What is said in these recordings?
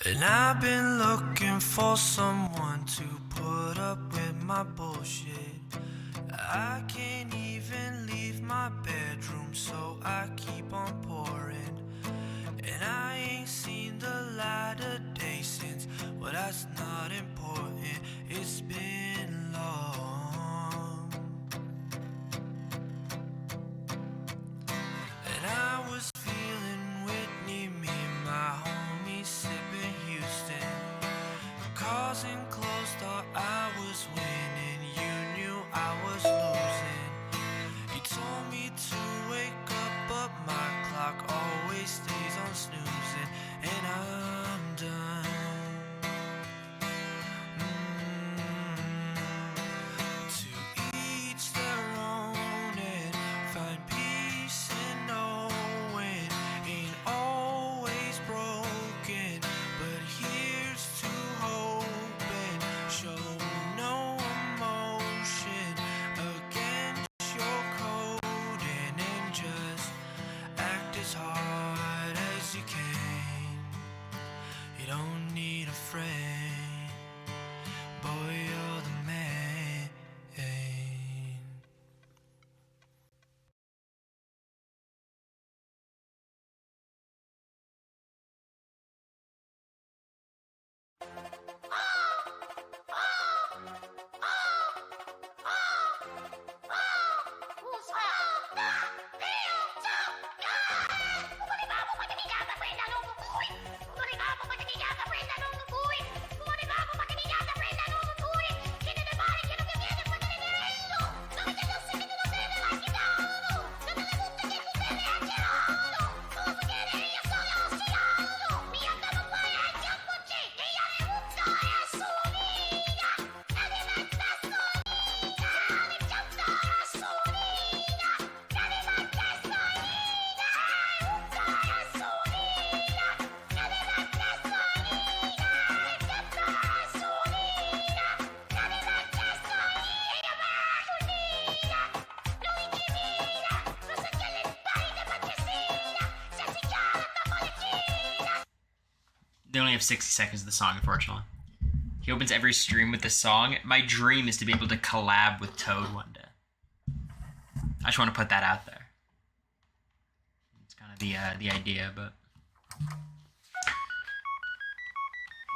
And I've been looking for someone to put up with my bullshit. I can't even leave my bedroom, so I keep on pouring. And I ain't seen the light of day since, well, that's not important. It's been long. And I was feeling Whitney, me and my homies sipping Houston. Causing close, thought I was winning. You knew I was losing. You told me to wake up, but my clock always stays on snoozing. And I'm done. To each their own and find peace in knowing ain't always broken, but here's to hoping. Show no emotion against your coding and just act as hard as you can. You don't need a friend, boy, you're the man. They only have 60 seconds of the song, unfortunately. He opens every stream with this song. My dream is to be able to collab with Toad one day. I just want to put that out there. It's kind of the idea, but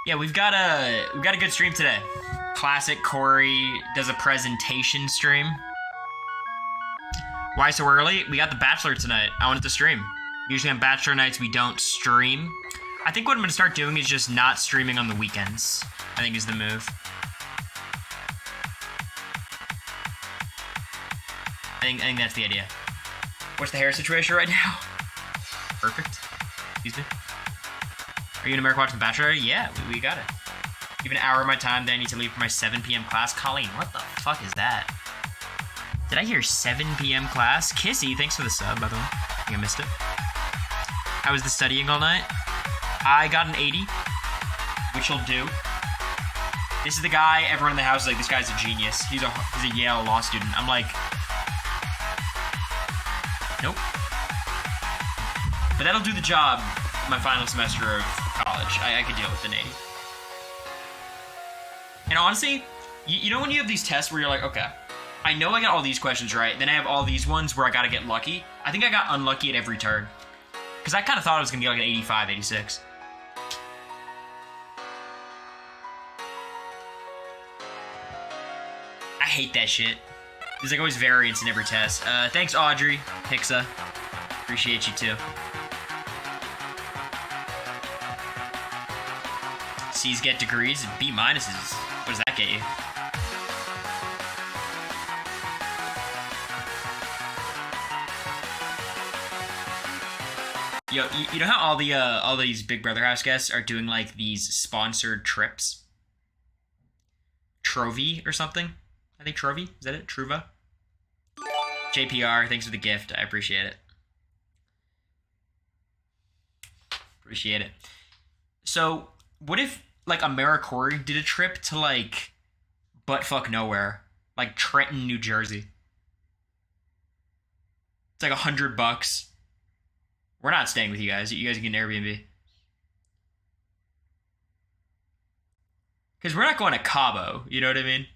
yeah, we've got a good stream today. Classic Cory does a presentation stream. Why so early? We got The Bachelor tonight. I wanted to stream. Usually on Bachelor nights we don't stream. I think what I'm going to start doing is just not streaming on the weekends, I think is the move. I think that's the idea. What's the hair situation right now? Perfect. Excuse me. Are you in America watching The Bachelor? Yeah, we got it. Give an hour of my time, then I need to leave for my 7 p.m. class. Colleen, what the fuck is that? Did I hear 7 p.m. class? Kissy, thanks for the sub, by the way. I think I missed it. How was the studying all night? I got an 80, which will do. This is the guy, everyone in the house is like, this guy's a genius. He's a Yale law student. I'm like, nope. But that'll do the job my final semester of college. I could deal with an 80. And honestly, you know when you have these tests where you're like, okay, I know I got all these questions right, then I have all these ones where I gotta get lucky. I think I got unlucky at every turn. Because I kind of thought I was gonna get like an 85, 86. I hate that shit. There's like always variance in every test. Thanks, Audrey, Pixa. Appreciate you too. C's get degrees, B minuses. What does that get you? Yo, you know how all these Big Brother house guests are doing like these sponsored trips? Trovy or something? I think Trovy. Is that it? Truva? JPR, thanks for the gift. I appreciate it. Appreciate it. So, what if like Americory did a trip to like buttfuck nowhere, like Trenton, New Jersey? It's like $100. We're not staying with you guys. You guys can get an Airbnb. Because we're not going to Cabo, you know what I mean?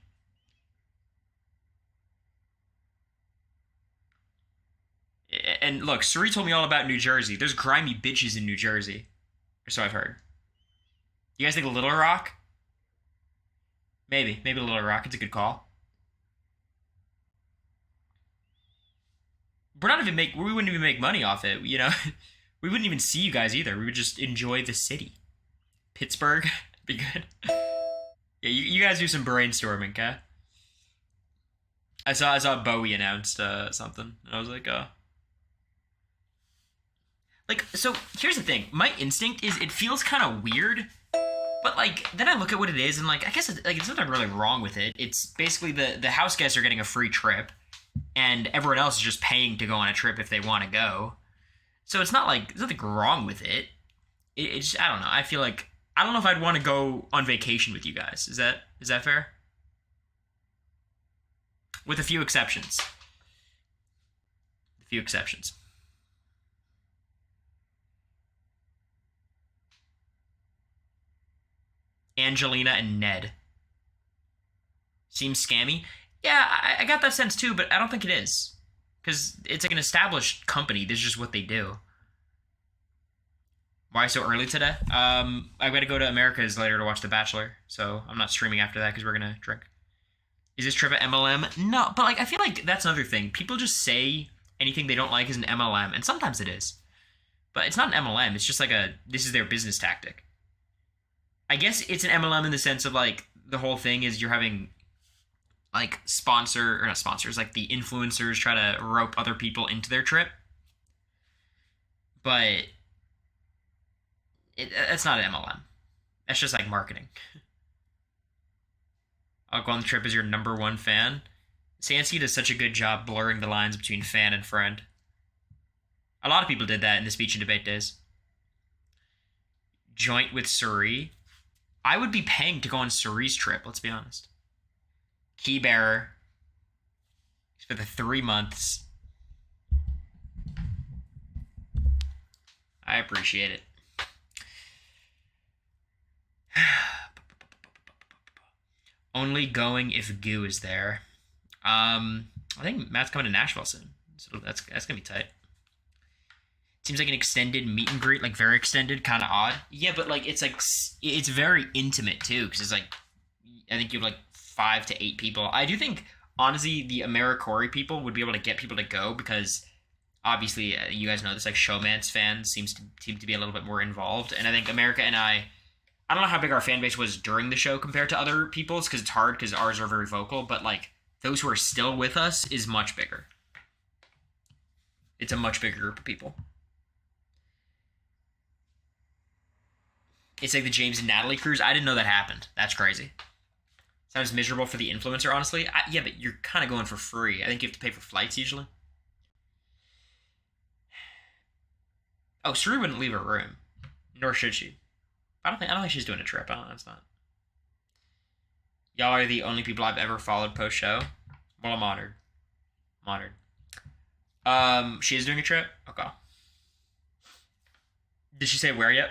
And look, Suri told me all about New Jersey. There's grimy bitches in New Jersey. Or so I've heard. You guys think Little Rock? Maybe Little Rock. It's a good call. We wouldn't even make money off it, you know? We wouldn't even see you guys either. We would just enjoy the city. Pittsburgh, be good. Yeah, you guys do some brainstorming, okay? I saw Bowie announced something, and I was like, so here's the thing. My instinct is it feels kind of weird, but like then I look at what it is, and like I guess it's nothing really wrong with it. It's basically the house guests are getting a free trip, and everyone else is just paying to go on a trip if they want to go. So it's not like there's nothing wrong with it. It's I don't know. I feel like I don't know if I'd want to go on vacation with you guys. Is that fair? With a few exceptions. A few exceptions. Angelina and Ned. Seems scammy. Yeah, I got that sense too, but I don't think it is. Because it's like an established company. This is just what they do. Why so early today? I gotta go to America's later to watch The Bachelor, so I'm not streaming after that because we're gonna drink. Is this trip at MLM? No, but like I feel like that's another thing. People just say anything they don't like is an MLM, and sometimes it is. But it's not an MLM, it's just like this is their business tactic. I guess it's an MLM in the sense of like the whole thing is you're having like not sponsors, like the influencers try to rope other people into their trip. But it's not an MLM. That's just like marketing. I'll go on the trip as your number one fan. Sansky does such a good job blurring the lines between fan and friend. A lot of people did that in the speech and debate days. Joint with Suri. I would be paying to go on Suri's trip, let's be honest. Key bearer. For the 3 months. I appreciate it. Only going if Goo is there. I think Matt's coming to Nashville soon, so that's gonna be tight. Seems like an extended meet and greet, like very extended, kind of odd. Yeah, but like it's very intimate too, because it's like I think you have like 5 to 8 people. I do think honestly the Americory people would be able to get people to go because obviously you guys know this, like Showman's fans seem to be a little bit more involved, and I think America and I don't know how big our fan base was during the show compared to other people's because it's hard because ours are very vocal, but like those who are still with us is much bigger. It's a much bigger group of people. It's like the James and Natalie cruise. I didn't know that happened. That's crazy. Sounds miserable for the influencer, honestly. Yeah, but you're kind of going for free. I think you have to pay for flights usually. Oh, Suri wouldn't leave her room. Nor should she. I don't think she's doing a trip. I don't know. It's not. Y'all are the only people I've ever followed post-show. Well, I'm honored. She is doing a trip? Okay. Did she say where yet?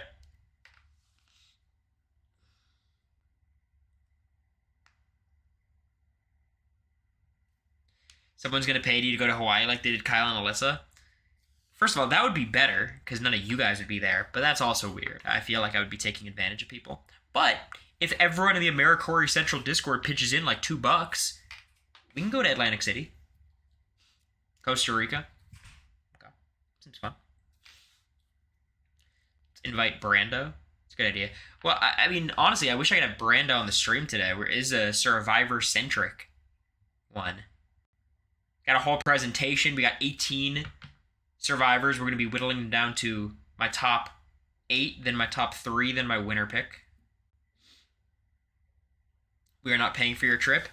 Someone's going to pay you to go to Hawaii like they did Kyle and Alyssa? First of all, that would be better, because none of you guys would be there, but that's also weird. I feel like I would be taking advantage of people. But if everyone in the Americory Central Discord pitches in like $2, we can go to Atlantic City. Costa Rica. Okay. Seems fun. Let's invite Brando. It's a good idea. Well, I mean, honestly, I wish I could have Brando on the stream today, where it is a Survivor-centric one. Got a whole presentation. We got 18 survivors. We're going to be whittling them down to my top 8, then my top 3, then my winner pick. We are not paying for your trip.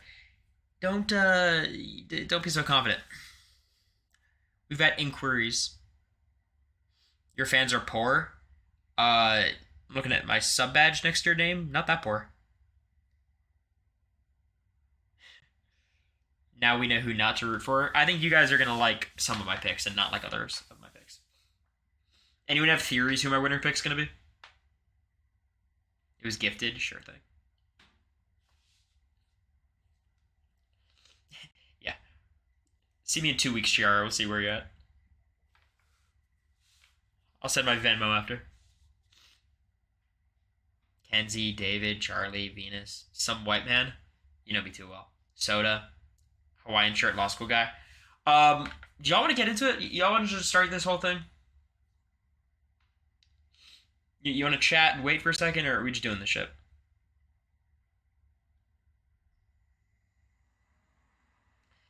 Don't be so confident. We've got inquiries. Your fans are poor. I'm looking at my sub badge next to your name. Not that poor. Now we know who not to root for. I think you guys are going to like some of my picks and not like others of my picks. Anyone have theories who my winner pick's going to be? It was gifted? Sure thing. See me in 2 weeks, Chiara. We'll see where you're at. I'll send my Venmo after. Kenzie, David, Charlie, Venus, some white man. You know me too well. Soda, Hawaiian shirt, law school guy. Do y'all want to get into it? Y'all want to just start this whole thing? You want to chat and wait for a second, or are we just doing this shit?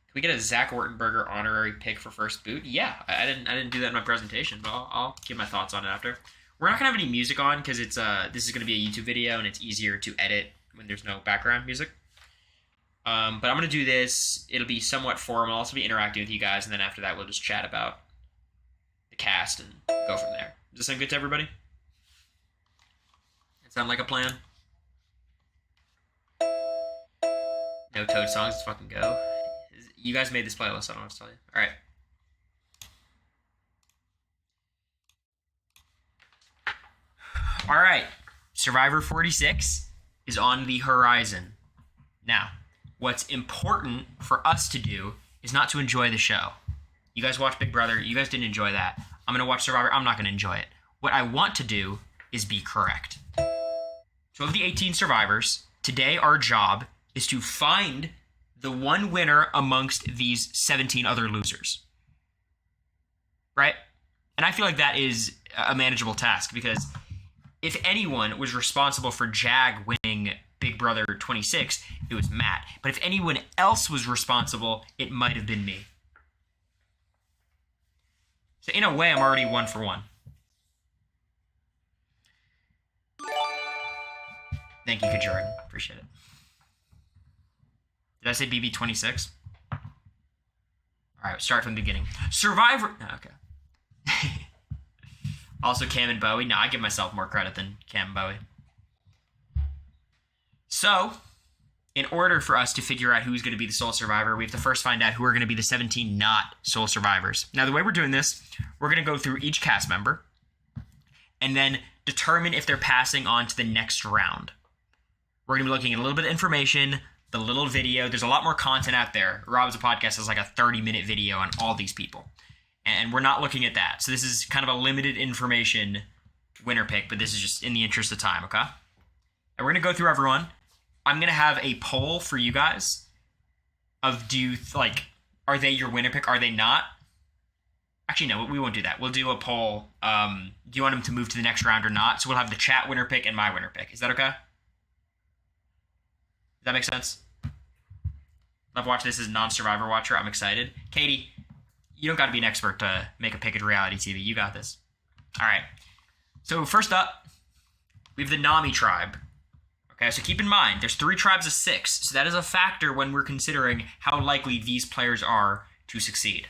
Can we get a Zach Wurtenberger honorary pick for first boot? Yeah, I didn't do that in my presentation, but I'll give my thoughts on it after. We're not gonna have any music on because it's this is gonna be a YouTube video and it's easier to edit when there's no background music. But I'm gonna do this. It'll be somewhat formal. I'll also be interacting with you guys, and then after that, we'll just chat about the cast and go from there. Does this sound good to everybody? It sound like a plan? No Toad songs. Let's fucking go. You guys made this playlist. I don't know what to tell you. All right. All right. Survivor 46 is on the horizon. Now, what's important for us to do is not to enjoy the show. You guys watch Big Brother. You guys didn't enjoy that. I'm going to watch Survivor. I'm not going to enjoy it. What I want to do is be correct. So of the 18 survivors, today our job is to find the one winner amongst these 17 other losers. Right? And I feel like that is a manageable task because if anyone was responsible for Jag winning Big Brother 26, it was Matt. But if anyone else was responsible, it might have been me. So in a way, I'm already 1 for 1. Thank you, Jordan. Appreciate it. Did I say BB26? All right, start from the beginning. Survivor. Oh, okay. Also, Cam and Bowie. No, I give myself more credit than Cam and Bowie. So, in order for us to figure out who's going to be the sole survivor, we have to first find out who are going to be the 17 not sole survivors. Now, the way we're doing this, we're going to go through each cast member and then determine if they're passing on to the next round. We're going to be looking at a little bit of information, the little video. There's a lot more content out there. Rob's Podcast has like a 30-minute video on all these people. And we're not looking at that. So this is kind of a limited information winner pick, but this is just in the interest of time, okay? And we're going to go through everyone. I'm going to have a poll for you guys of are they your winner pick? Are they not? Actually, no, we won't do that. We'll do a poll. Do you want them to move to the next round or not? So we'll have the chat winner pick and my winner pick. Is that okay? Does that make sense? I've watched this as a non-survivor watcher. I'm excited. Katie, you don't got to be an expert to make a pick at reality TV. You got this. All right. So first up, we have the Nami tribe. Okay, so keep in mind, there's 3 tribes of 6. So that is a factor when we're considering how likely these players are to succeed.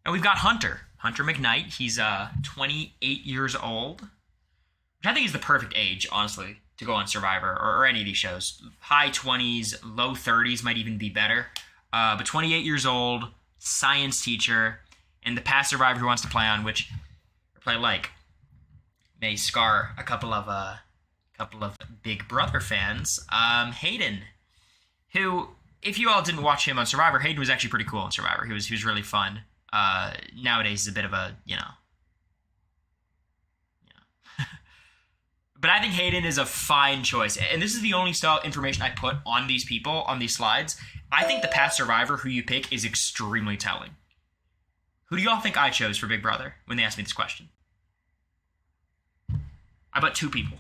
And we've got Hunter. Hunter McKnight. He's 28 years old, which I think is the perfect age, honestly, to go on Survivor or any of these shows. High 20s, low 30s might even be better. But 28 years old, science teacher, and the past Survivor who wants to play on, which may scar a couple of Big Brother fans. Hayden, who, if you all didn't watch him on Survivor, Hayden was actually pretty cool on Survivor. He was really fun. Nowadays, he's a bit of a, But I think Hayden is a fine choice. And this is the only style information I put on these people, on these slides. I think the past Survivor who you pick is extremely telling. Who do y'all think I chose for Big Brother when they asked me this question? I bet 2 people.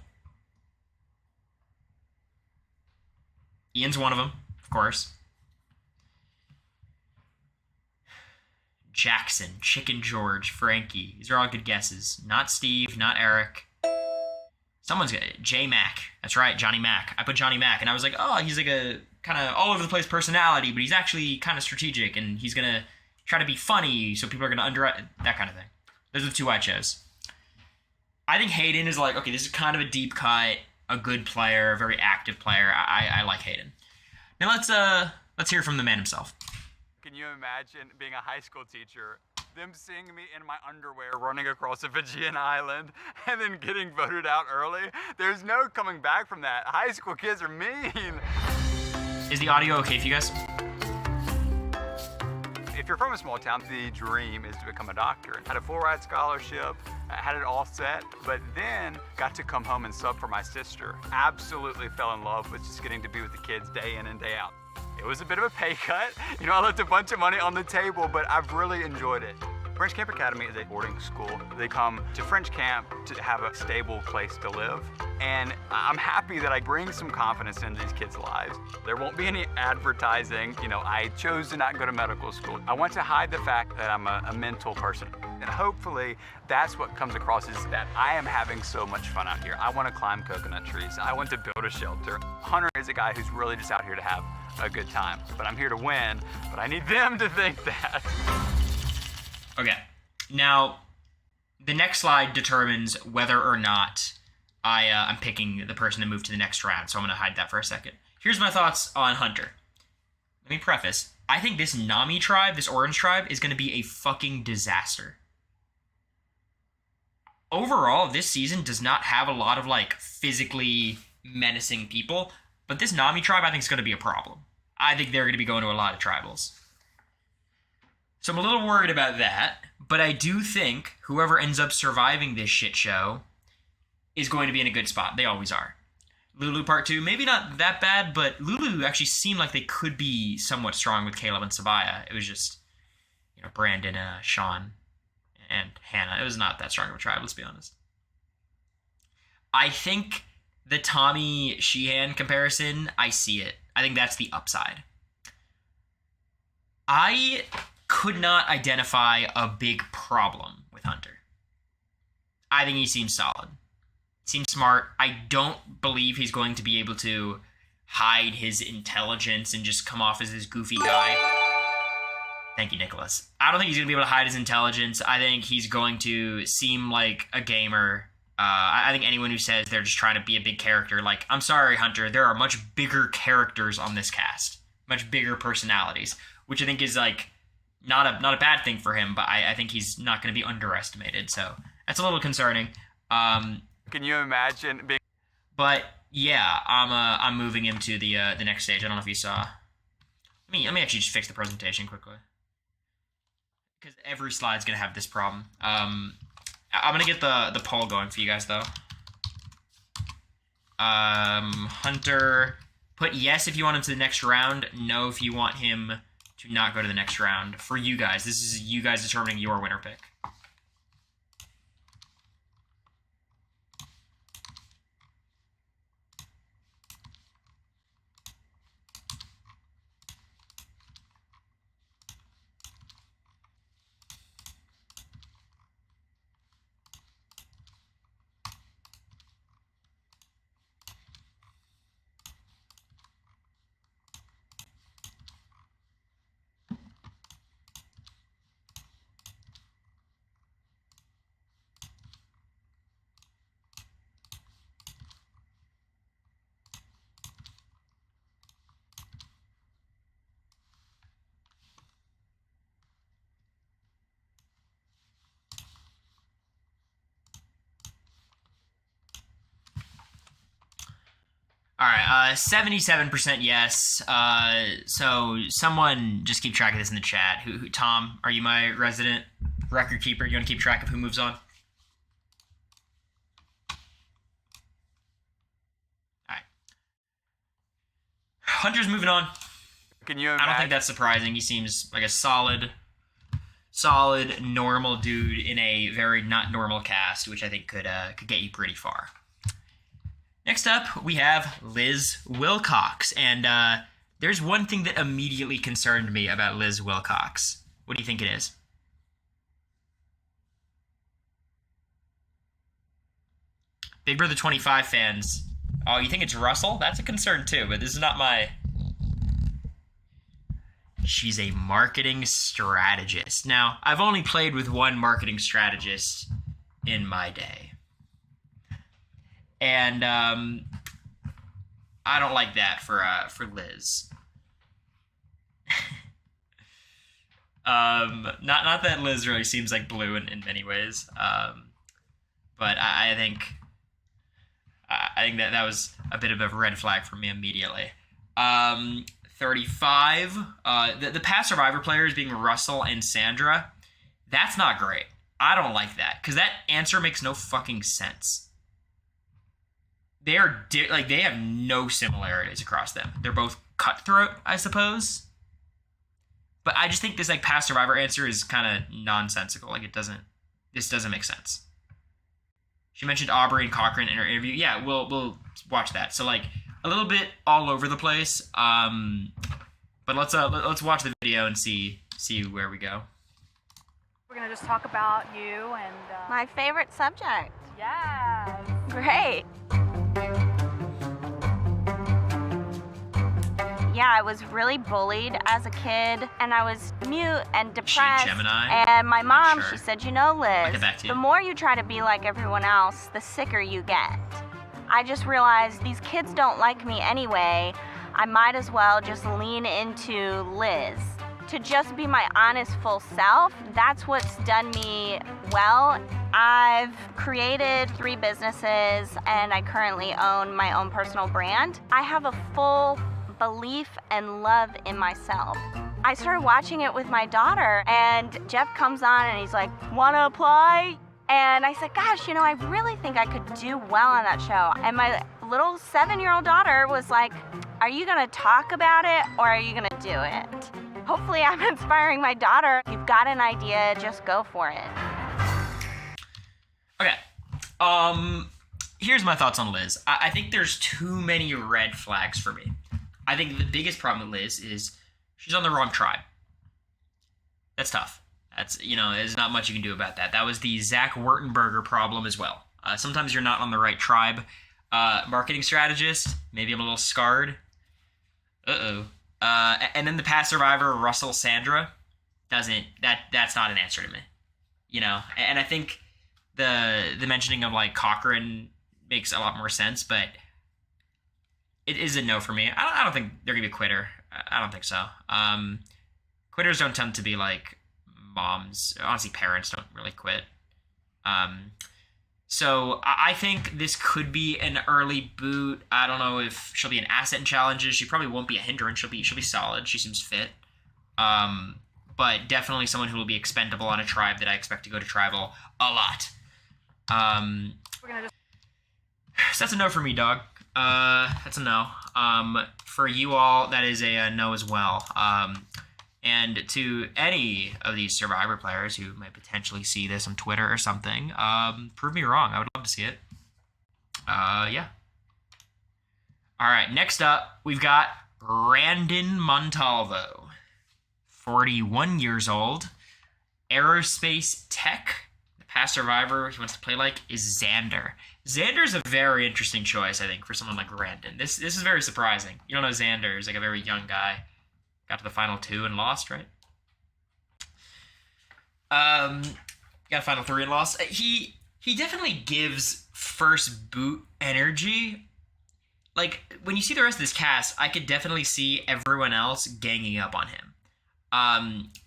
Ian's one of them, of course. Jackson, Chicken George, Frankie. These are all good guesses. Not Steve, not Eric. Someone's got J Mac. That's right, Johnny Mac. I put Johnny Mac, and I was like, oh, he's like a kind of all over the place personality, but he's actually kind of strategic, and he's gonna try to be funny, so people are gonna underwrite that kind of thing. Those are the 2 I chose. I think Hayden is like, okay, this is kind of a deep cut, a good player, a very active player. I like Hayden. Now let's hear from the man himself. Can you imagine being a high school teacher, them seeing me in my underwear running across a Fijian island and then getting voted out early? There's no coming back from that. High school kids are mean. Is the audio okay for you guys? If you're from a small town, the dream is to become a doctor. Had a full ride scholarship, had it all set, but then got to come home and sub for my sister. Absolutely fell in love with just getting to be with the kids day in and day out. It was a bit of a pay cut. You know, I left a bunch of money on the table, but I've really enjoyed it. French Camp Academy is a boarding school. They come to French Camp to have a stable place to live. And I'm happy that I bring some confidence into these kids' lives. There won't be any advertising. You know, I chose to not go to medical school. I want to hide the fact that I'm a mental person. And hopefully that's what comes across is that I am having so much fun out here. I want to climb coconut trees. I want to build a shelter. Hunter is a guy who's really just out here to have a good time. But I'm here to win, but I need them to think that. Okay, now the next slide determines whether or not I'm picking the person to move to the next round, so I'm going to hide that for a second. Here's my thoughts on Hunter. Let me preface. I think this Nami tribe, this orange tribe, is going to be a fucking disaster. Overall, this season does not have a lot of, like, physically menacing people, but this Nami tribe I think is going to be a problem. I think they're going to be going to a lot of tribals. So I'm a little worried about that, but I do think whoever ends up surviving this shit show is going to be in a good spot. They always are. Lulu Part 2, maybe not that bad, but Lulu actually seemed like they could be somewhat strong with Caleb and Sabaya. It was just, you know, Brandon, Sean, and Hannah. It was not that strong of a tribe, let's be honest. I think the Tommy Sheehan comparison, I see it. I think that's the upside. I could not identify a big problem with Hunter. I think he seems solid. Seems smart. I don't believe he's going to be able to hide his intelligence and just come off as this goofy guy. Thank you, Nicholas. I don't think he's going to be able to hide his intelligence. I think he's going to seem like a gamer. I think anyone who says they're just trying to be a big character, like, I'm sorry, Hunter, there are much bigger characters on this cast. Much bigger personalities. Which I think is, like, not a bad thing for him, but I think he's not going to be underestimated. So that's a little concerning. Can you imagine being... But yeah, I'm moving him to the next stage. I don't know if you saw. Let me actually just fix the presentation quickly, because every slide's gonna have this problem. I'm gonna get the poll going for you guys though. Hunter, put yes if you want him to the next round. No if you want him to not go to the next round. For you guys, this is you guys determining your winner pick. All right, 77% yes. So someone just keep track of this in the chat. Who Tom, are you my resident record keeper? You want to keep track of who moves on? All right. Hunter's moving on. Can you imagine? I don't think that's surprising. He seems like a solid, normal dude in a very not normal cast, which I think could get you pretty far. Next up, we have Liz Wilcox, and there's one thing that immediately concerned me about Liz Wilcox. What do you think it is? Big Brother 25 fans. Oh, you think it's Russell? That's a concern too, but this is not my... She's a marketing strategist. Now, I've only played with one marketing strategist in my day. And I don't like that for Liz. Not that Liz really seems like blue in many ways. But I think that was a bit of a red flag for me immediately. 35. The past Survivor players being Russell and Sandra, that's not great. I don't like that, because that answer makes no fucking sense. They are they have no similarities across them. They're both cutthroat, I suppose. But I just think this like past Survivor answer is kind of nonsensical. Like this doesn't make sense. She mentioned Aubrey and Cochran in her interview. Yeah, we'll watch that. So like a little bit all over the place. But let's watch the video and see where we go. We're gonna just talk about you and my favorite subject. yeah. Great. Yeah, I was really bullied as a kid, and I was mute and depressed. Gemini? And my mom, Sure. she said, you know, I'll Liz, get back to you. the more you try to be like everyone else, the sicker you get. I just realized these kids don't like me anyway. I might as well just lean into Liz. To just be my honest full self, that's what's done me well. I've created 3 businesses, and I currently own my own personal brand. I have a full belief and love in myself. I started watching it with my daughter, and Jeff comes on and he's like, wanna apply? And I said, gosh, you know, I really think I could do well on that show. And my little 7-year-old daughter was like, are you gonna talk about it or are you gonna do it? Hopefully I'm inspiring my daughter. If you've got an idea, just go for it. Okay. Here's my thoughts on Liz. I think there's too many red flags for me. I think the biggest problem with Liz is she's on the wrong tribe. That's tough. That's, there's not much you can do about that. That was the Zach Wurtenberger problem as well. Sometimes you're not on the right tribe. Marketing strategist, maybe I'm a little scarred. Uh-oh. And then the past Survivor, Russell Sandra, that's not an answer to me. And I think the mentioning of like Cochran makes a lot more sense, but it is a no for me. I don't think they're gonna be a quitter. I don't think so. Quitters don't tend to be like moms. Honestly, parents don't really quit. So I think this could be an early boot. I don't know if she'll be an asset in challenges. She probably won't be a hindrance. She'll be solid. She seems fit. But definitely someone who will be expendable on a tribe that I expect to go to tribal a lot. We're gonna just So that's a no for me, dog. That's a no. For you all, that is a no as well. And to any of these Survivor players who might potentially see this on Twitter or something, prove me wrong. I would love to see it. Yeah. All right, next up, we've got Brandon Montalvo, 41 years old, aerospace tech. The past Survivor he wants to play like is Xander. Xander's a very interesting choice, I think, for someone like Brandon. This is very surprising. You don't know Xander is like a very young guy. Got to the final 2 and lost, right? Got final 3 and lost. He definitely gives first boot energy. Like, when you see the rest of this cast, I could definitely see everyone else ganging up on him.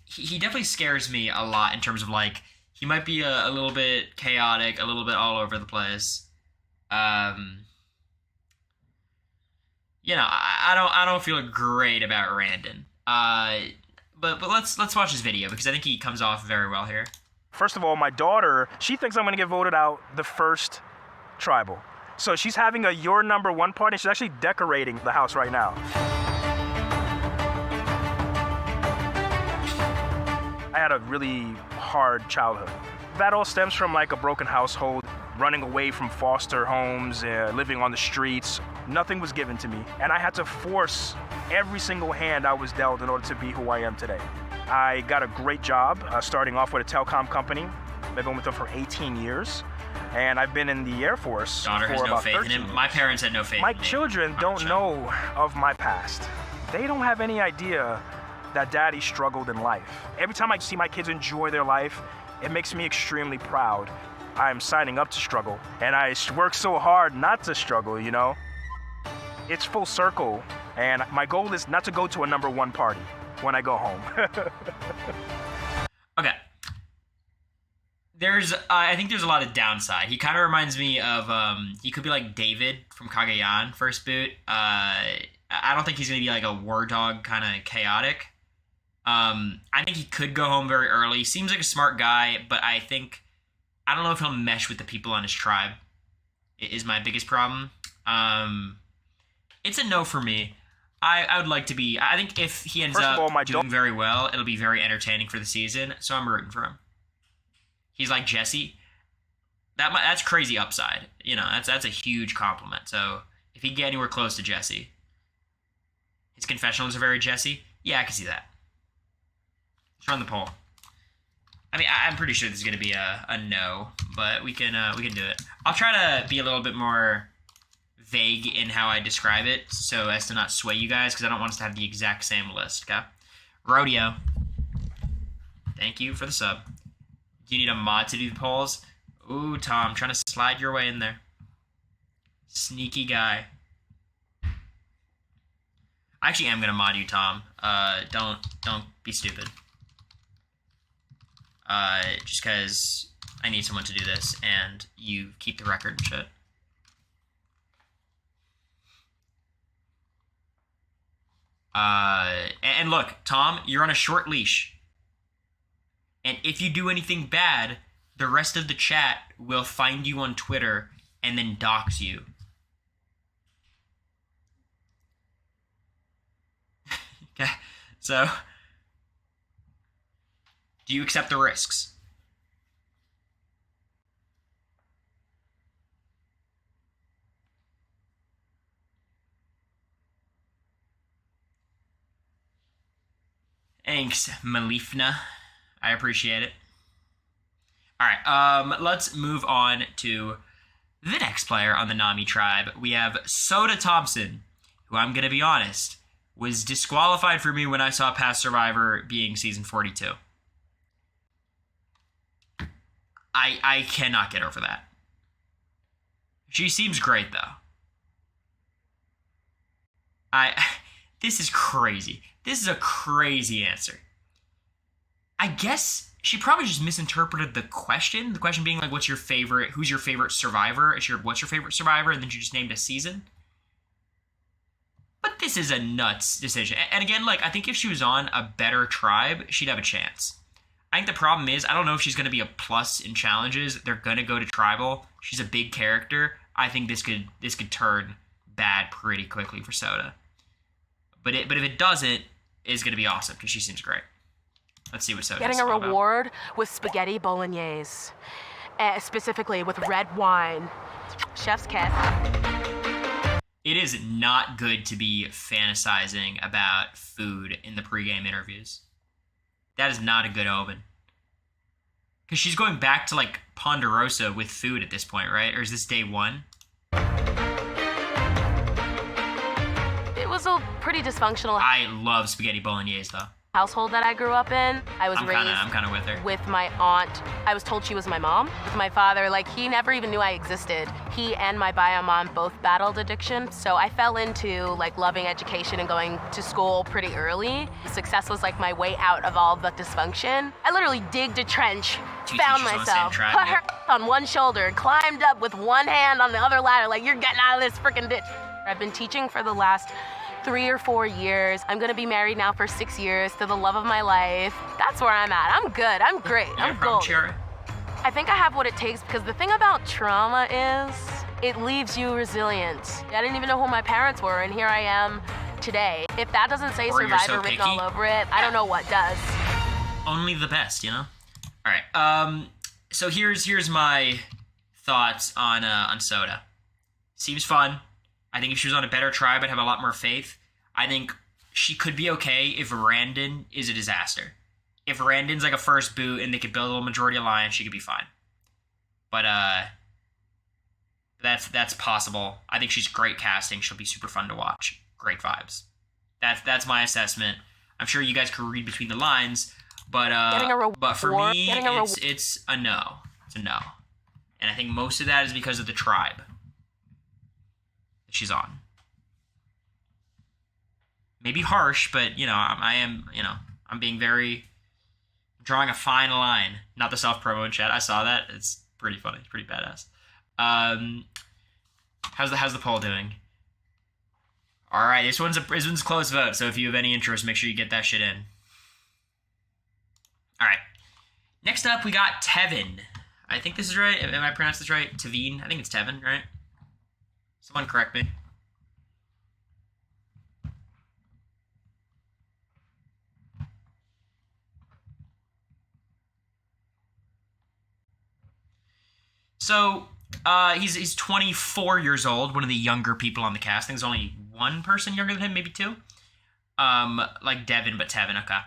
He definitely scares me a lot in terms of, like, he might be a little bit chaotic, a little bit all over the place. I don't feel great about Randon. But let's watch his video because I think he comes off very well here. First of all, my daughter, she thinks I'm going to get voted out the first tribal. So she's having a Your Number One party. She's actually decorating the house right now. I had a really hard childhood. That all stems from like a broken household, running away from foster homes, living on the streets. Nothing was given to me. And I had to force every single hand I was dealt in order to be who I am today. I got a great job starting off with a telecom company. I've been with them for 18 years. And I've been in the Air Force Daughter for has no about faith in 13 him. years. My parents had no faith My in me. children don't know of my past. They don't have any idea that daddy struggled in life. Every time I see my kids enjoy their life, it makes me extremely proud. I'm signing up to struggle, and I work so hard not to struggle, It's full circle, and my goal is not to go to a number one party when I go home. Okay. I think there's a lot of downside. He kind of reminds me of, he could be like David from Cagayan, first boot. I don't think he's going to be like a war dog kind of chaotic. I think he could go home very early. Seems like a smart guy, but I don't know if he'll mesh with the people on his tribe. It is my biggest problem. It's a no for me. I would like to be. I think if he ends up doing very well, it'll be very entertaining for the season. So I'm rooting for him. He's like Jesse. That's crazy upside. You know, that's a huge compliment. So if he can get anywhere close to Jesse, his confessionals are very Jesse. Yeah, I can see that. Let's run the poll. I mean, I'm pretty sure this is going to be a no, but we can do it. I'll try to be a little bit more vague in how I describe it so as to not sway you guys, because I don't want us to have the exact same list, okay? Rodeo. Thank you for the sub. Do you need a mod to do the polls? Ooh, Tom, trying to slide your way in there. Sneaky guy. I actually am going to mod you, Tom. Don't be stupid. Just because I need someone to do this, and you keep the record and shit. And look, Tom, you're on a short leash. And if you do anything bad, the rest of the chat will find you on Twitter and then dox you. Okay, so do you accept the risks? Thanks, Malifna. I appreciate it. Alright, let's move on to the next player on the Nami tribe. We have Soda Thompson, who I'm going to be honest, was disqualified for me when I saw Past Survivor being season 42. I cannot get over that. She seems great, though. This is crazy. This is a crazy answer. I guess she probably just misinterpreted the question. The question being like, who's your favorite survivor? What's your favorite survivor? And then she just named a season. But this is a nuts decision. And again, like, I think if she was on a better tribe, she'd have a chance. I think the problem is, I don't know if she's going to be a plus in challenges. They're going to go to tribal. She's a big character. I think this could turn bad pretty quickly for Soda. But if it doesn't, it's going to be awesome because she seems great. Let's see what Soda Getting a reward with spaghetti bolognese, specifically with red wine. Chef's kiss. It is not good to be fantasizing about food in the pregame interviews. That is not a good omen. Because she's going back to, like, Ponderosa with food at this point, right? Or is this day one? It was a pretty dysfunctional I love spaghetti bolognese, though. household that I grew up in. I'm kind of with her. With my aunt. I was told she was my mom. With my father, like, he never even knew I existed. He and my bio mom both battled addiction, so I fell into, like, loving education and going to school pretty early. Success was, like, my way out of all the dysfunction. I literally digged a trench, found myself, put her on one shoulder, climbed up with one hand on the other ladder, like, you're getting out of this freaking ditch. I've been teaching for the last 3 or 4 years. I'm gonna be married now for 6 years to the love of my life. That's where I'm at. I'm good. I'm great. I'm golden. I think I have what it takes because the thing about trauma is it leaves you resilient. I didn't even know who my parents were, and here I am today. If that doesn't say Survivor written all over it, I don't know what does. Only the best, you know? All right. So here's my thoughts on Soda. Seems fun. I think if she was on a better tribe, I'd have a lot more faith. I think she could be okay if Randon is a disaster. If Randon's like a first boot and they could build a majority alliance, she could be fine. But that's possible. I think she's great casting. She'll be super fun to watch. Great vibes. That's my assessment. I'm sure you guys could read between the lines, but for me, it's a no. It's a no. And I think most of that is because of the tribe she's on. Maybe harsh, but, you know, I'm being drawing a fine line. Not the self-promo in chat. I saw that. It's pretty funny. It's pretty badass. How's the poll doing? All right, this one's a close vote, so if you have any interest, make sure you get that shit in. All right. Next up, we got Tevin. I think this is right. Am I pronouncing this right? Tevin? I think it's Tevin, right? Someone correct me. So, he's 24 years old, one of the younger people on the cast. I think there's only one person younger than him, maybe two. Like Devin, but Tevin, okay.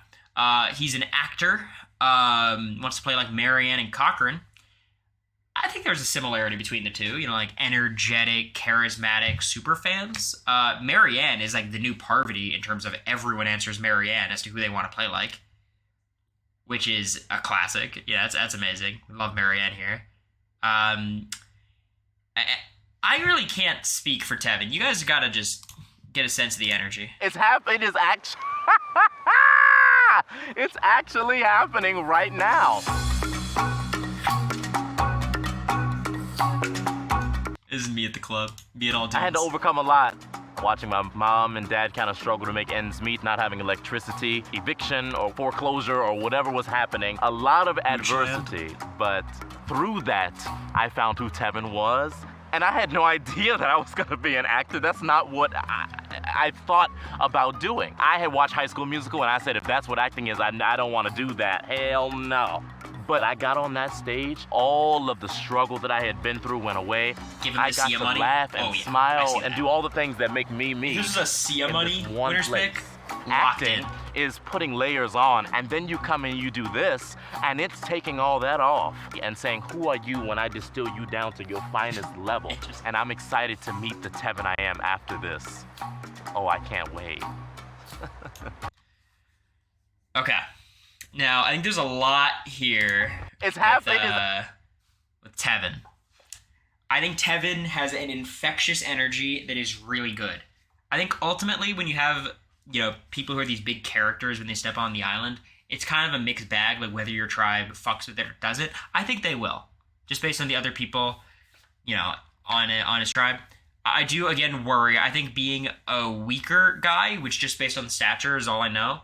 He's an actor, wants to play like Marianne and Cochran. I think there's a similarity between the two, like energetic, charismatic super fans. Marianne is like the new Parvati in terms of everyone answers Marianne as to who they want to play like, which is a classic. Yeah, that's amazing. We love Marianne here. I really can't speak for Tevin. You guys gotta just get a sense of the energy. It's actually happening right now. This is me at the club. Me at all times. I had to overcome a lot. Watching my mom and dad kind of struggle to make ends meet, not having electricity, eviction or foreclosure or whatever was happening. A lot of adversity, but through that, I found who Tevin was. And I had no idea that I was gonna be an actor. That's not what I thought about doing. I had watched High School Musical and I said, if that's what acting is, I don't wanna do that. Hell no. But I got on that stage, all of the struggle that I had been through went away. Give him I the got Sia to money. laugh and smile and do all the things that make me me. This is a Sia money one winner's place. pick. Acting is putting layers on, and then you come and you do this, and it's taking all that off and saying, who are you when I distill you down to your finest level? And I'm excited to meet the Tevin I am after this. Oh, I can't wait. Okay. Now, I think there's a lot here with Tevin. I think Tevin has an infectious energy that is really good. I think ultimately when you have, people who are these big characters when they step on the island, it's kind of a mixed bag, like whether your tribe fucks with it or doesn't. I think they will, just based on the other people, on his tribe. I do, again, worry. I think being a weaker guy, which just based on the stature is all I know,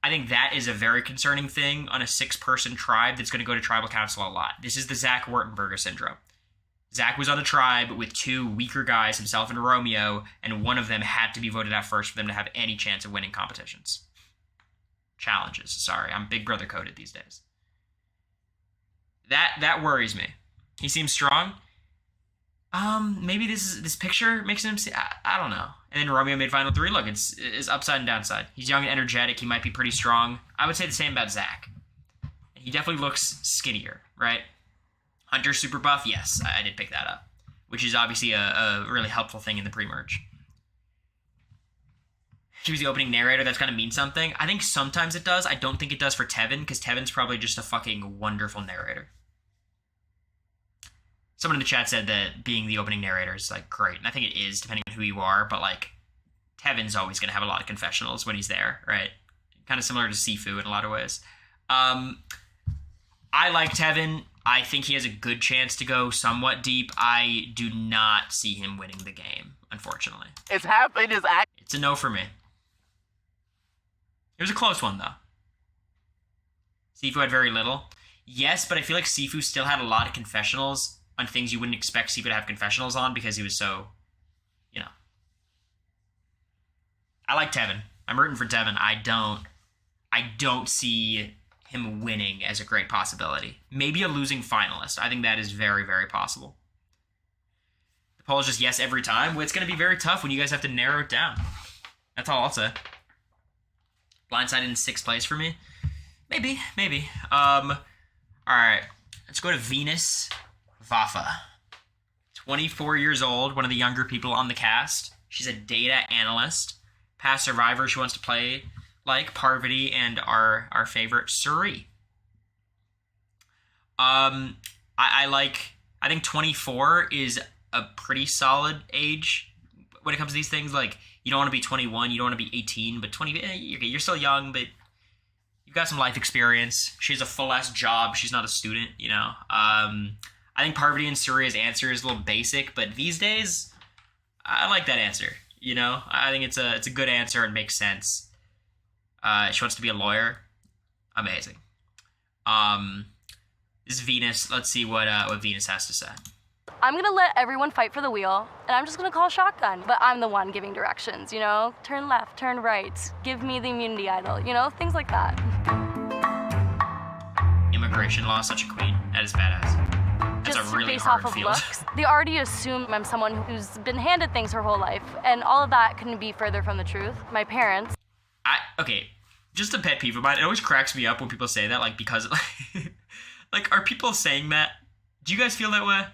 I think that is a very concerning thing on a 6-person tribe that's going to go to tribal council a lot. This is the Zach Wurtenberger syndrome. Zach was on a tribe with 2 weaker guys, himself and Romeo, and one of them had to be voted out first for them to have any chance of winning competitions. Challenges. Sorry, I'm Big Brother coded these days. That worries me. He seems strong. Maybe this picture makes him see. I don't know. And then Romeo made final 3. Look, it's upside and downside. He's young and energetic. He might be pretty strong. I would say the same about Zach. He definitely looks skinnier, right? Hunter super buff. Yes, I did pick that up, which is obviously a really helpful thing in the pre-merge. He was the opening narrator. That's going to mean something. I think sometimes it does. I don't think it does for Tevin, because Tevin's probably just a fucking wonderful narrator. Someone in the chat said that being the opening narrator is, great. And I think it is, depending on who you are. But, Tevin's always going to have a lot of confessionals when he's there, right? Kind of similar to Sifu in a lot of ways. I like Tevin. I think he has a good chance to go somewhat deep. I do not see him winning the game, unfortunately. It's a no for me. It was a close one, though. Sifu had very little. Yes, but I feel like Sifu still had a lot of confessionals on things you wouldn't expect Sifu to have confessionals on because he was so, I like Tevin. I'm rooting for Tevin. I don't see him winning as a great possibility. Maybe a losing finalist. I think that is very, very possible. The poll is just yes every time. Well, it's going to be very tough when you guys have to narrow it down. That's all I'll say. Blindside in 6th place for me? Maybe. All right. Let's go to Venus Vafa. 24 years old, one of the younger people on the cast. She's a data analyst. Past survivor, she wants to play like Parvati and our favorite Suri. I think 24 is a pretty solid age when it comes to these things. You don't want to be 21, you don't want to be 18, but 20, you're still young, but you've got some life experience. She has a full-ass job. She's not a student, I think Parvati and Suri's answer is a little basic, but these days, I like that answer. You know, I think it's a good answer and makes sense. She wants to be a lawyer. Amazing. This is Venus. Let's see what Venus has to say. I'm gonna let everyone fight for the wheel, and I'm just gonna call shotgun. But I'm the one giving directions, you know? Turn left, turn right, give me the immunity idol, you know? Things like that. Immigration law, such a queen. That is badass. That's Just a really based hard off of field. looks, they already assume I'm someone who's been handed things her whole life, and all of that couldn't be further from the truth. My parents. Okay, just a pet peeve of mine. It always cracks me up when people say that, like, because, like, are people saying that? Do you guys feel that way?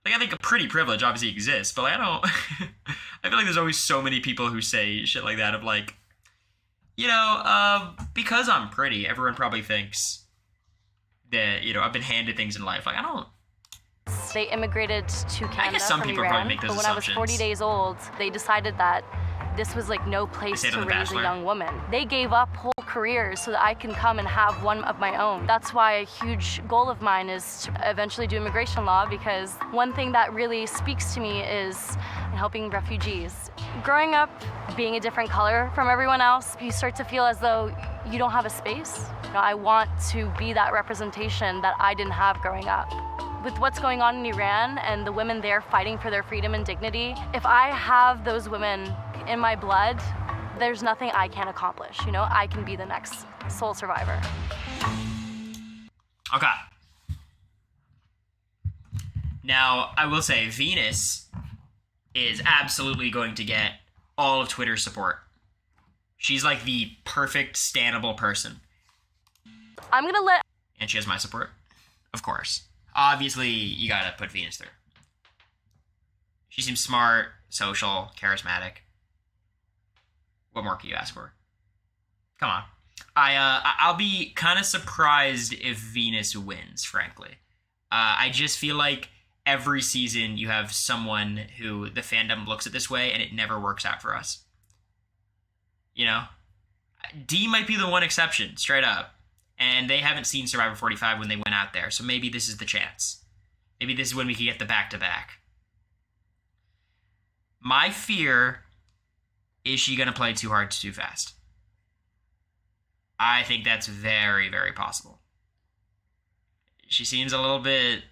Like, I think a pretty privilege obviously exists, but, like, I don't... I feel like there's always so many people who say shit like that of, like, you know, because I'm pretty, everyone probably thinks that, you know, I've been handed things in life. Like, I don't... They immigrated to Canada I guess some from people Iran, probably make those but when assumptions. I was 40 days old, they decided that this was like no place They stayed to on The raise a Bachelor. young woman. They gave up whole careers so that I can come and have one of my own. That's why a huge goal of mine is to eventually do immigration law, because one thing that really speaks to me is helping refugees. Growing up, being a different color from everyone else, you start to feel as though you don't have a space. You know, I want to be that representation that I didn't have growing up. With what's going on in Iran and the women there fighting for their freedom and dignity, if I have those women in my blood, there's nothing I can't accomplish. You know, I can be the next sole survivor. Okay. Now, I will say, Venus is absolutely going to get all of Twitter's support. She's like the perfect stannable person. I'm gonna let... And she has my support, of course. Obviously, you gotta put Venus through. She seems smart, social, charismatic. What more can you ask for? Come on. I'll be kind of surprised if Venus wins, frankly. I just feel like every season you have someone who the fandom looks at this way and it never works out for us. You know? D might be the one exception, straight up. And they haven't seen Survivor 45 when they went out there, so maybe this is the chance. Maybe this is when we can get the back-to-back. My fear is she going to play too hard too fast. I think that's very, very possible. She seems a little bit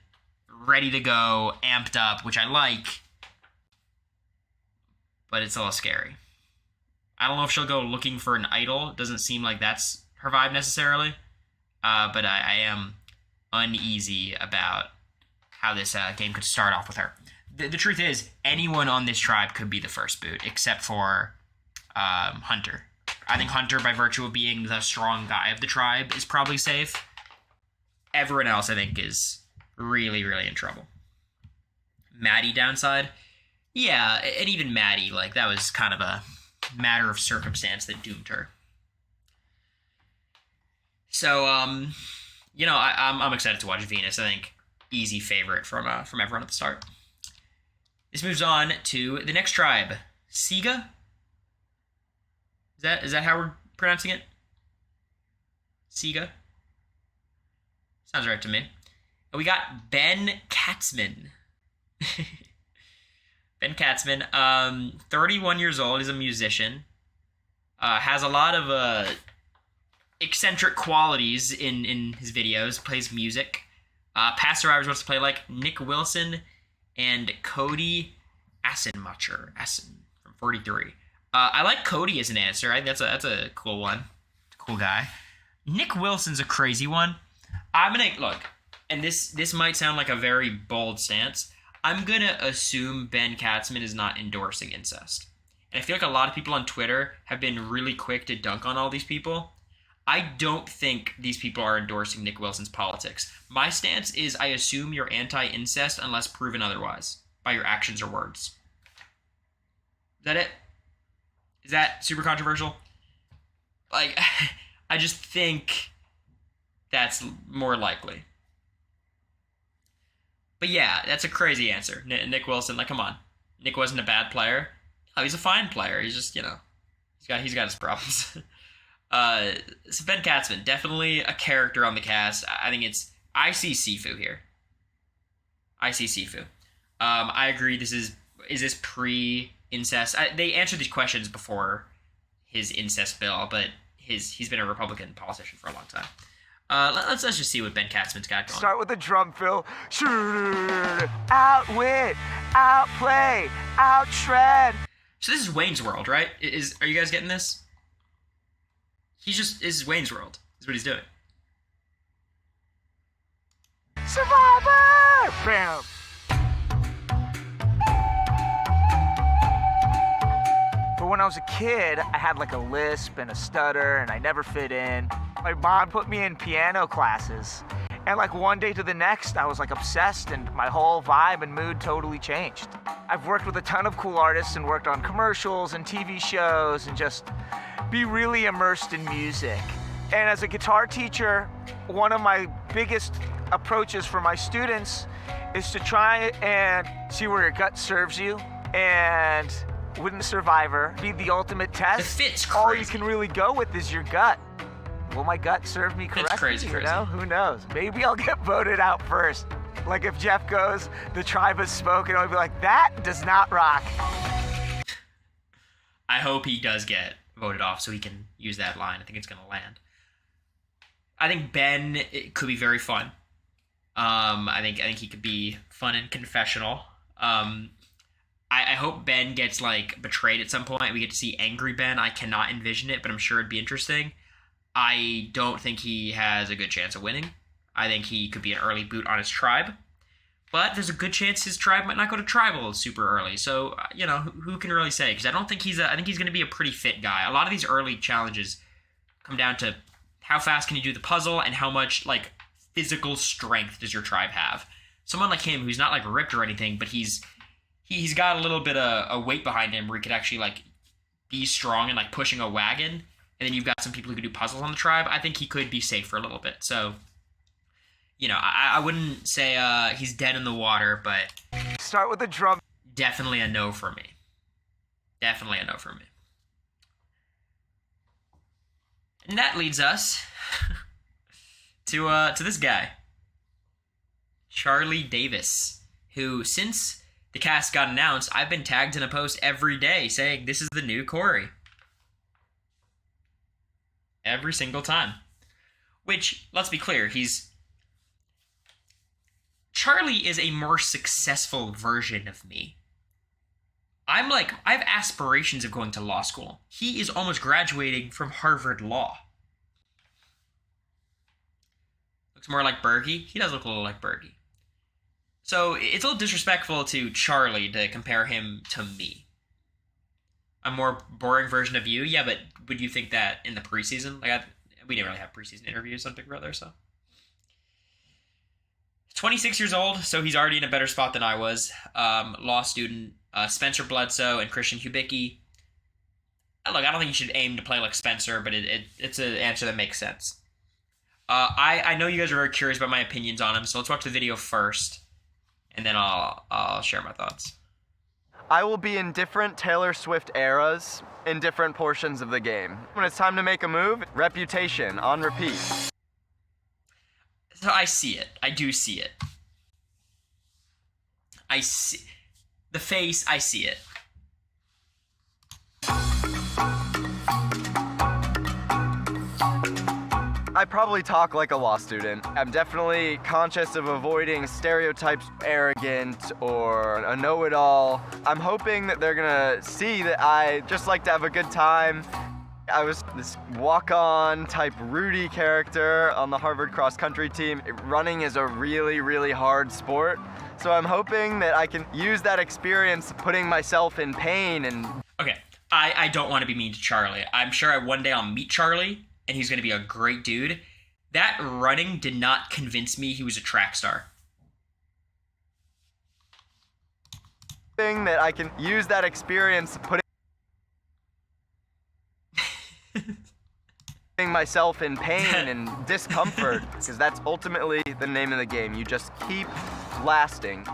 ready to go, amped up, which I like, but it's a little scary. I don't know if she'll go looking for an idol. It doesn't seem like that's her vibe necessarily. But I am uneasy about how this game could start off with her. The truth is, anyone on this tribe could be the first boot, except for Hunter. I think Hunter, by virtue of being the strong guy of the tribe, is probably safe. Everyone else, I think, is really, really in trouble. Maddie downside? Yeah, and even Maddie, like, that was kind of a matter of circumstance that doomed her. So, you know, I'm excited to watch Venus. I think easy favorite from everyone at the start. This moves on to the next tribe, Siga. Is that how we're pronouncing it? Siga. Sounds right to me. And we got Ben Katzman. Ben Katzman, 31 years old. He's a musician. Has a lot of eccentric qualities in his videos, plays music. Past survivors wants to play like Nick Wilson and Cody Assenmacher from 43. I like Cody as an answer. I think that's a cool one. Cool guy. Nick Wilson's a crazy one. I'm gonna look, and this might sound like a very bold stance. I'm gonna assume Ben Katzman is not endorsing incest. And I feel like a lot of people on Twitter have been really quick to dunk on all these people. I don't think these people are endorsing Nick Wilson's politics. My stance is I assume you're anti-incest unless proven otherwise by your actions or words. Is that it? Is that super controversial? Like, I just think that's more likely. But yeah, that's a crazy answer. Nick Wilson, like, come on. Nick wasn't a bad player. Oh, he's a fine player. He's just, you know, he's got his problems. So Ben Katzman, definitely a character on the cast. I think I see Sifu here. I see Sifu. I agree. Is this pre-incest? They answered these questions before his incest bill, but he's been a Republican politician for a long time. Let's just see what Ben Katzman's got going. Start with the drum fill. Outwit, outplay, outtread. So this is Wayne's World, right? Are you guys getting this? This is Wayne's World. Is what he's doing. Survivor! Bam! But when I was a kid, I had like a lisp and a stutter, and I never fit in. My mom put me in piano classes, and like one day to the next, I was like obsessed, and my whole vibe and mood totally changed. I've worked with a ton of cool artists and worked on commercials and TV shows and just be really immersed in music. And as a guitar teacher, one of my biggest approaches for my students is to try and see where your gut serves you, and within Survivor, be the ultimate test. The fit's crazy. All you can really go with is your gut. Will my gut serve me correctly? It's crazy. You know? Who knows? Maybe I'll get voted out first. Like if Jeff goes, the tribe has spoken, I'll be like, that does not rock. I hope he does get voted off so he can use that line. I think it's going to land. I think Ben could be very fun. I think he could be fun and confessional. I hope Ben gets like betrayed at some point. We get to see angry Ben. I cannot envision it, but I'm sure it'd be interesting. I don't think he has a good chance of winning. I think he could be an early boot on his tribe, but there's a good chance his tribe might not go to tribal super early. So who can really say? Because I don't think I think he's going to be a pretty fit guy. A lot of these early challenges come down to how fast can you do the puzzle and how much like physical strength does your tribe have. Someone like him who's not like ripped or anything, but he's got a little bit of a weight behind him where he could actually like be strong and like pushing a wagon. And then you've got some people who can do puzzles on the tribe. I think he could be safe for a little bit. So, I wouldn't say he's dead in the water, but start with the drum. Definitely a no for me. Definitely a no for me. And that leads us to this guy, Charlie Davis, who since the cast got announced, I've been tagged in a post every day saying this is the new Cory. Every single time. Which, let's be clear, Charlie is a more successful version of me. I have aspirations of going to law school. He is almost graduating from Harvard Law. Looks more like Bergie. He does look a little like Bergie. So it's a little disrespectful to Charlie to compare him to me. A more boring version of you? Yeah, but would you think that in the preseason? We didn't really have preseason interviews on Big Brother, so. 26 years old, so he's already in a better spot than I was. Law student, Spencer Bledsoe and Christian Hubicki. Look, I don't think you should aim to play like Spencer, but it's an answer that makes sense. I know you guys are very curious about my opinions on him, so let's watch the video first, and then I'll share my thoughts. I will be in different Taylor Swift eras in different portions of the game. When it's time to make a move, Reputation on repeat. So I see it. I do see it. I see the face. I see it. I probably talk like a law student. I'm definitely conscious of avoiding stereotypes, arrogant or a know-it-all. I'm hoping that they're gonna see that I just like to have a good time. I was this walk-on type Rudy character on the Harvard cross-country team. Running is a really, really hard sport. So I'm hoping that I can use that experience putting myself in pain and... Okay, I don't want to be mean to Charlie. I'm sure one day I'll meet Charlie, and he's going to be a great dude. That running did not convince me he was a track star. Thing that I can use that experience putting myself in pain and discomfort, because that's ultimately the name of the game. You just keep lasting.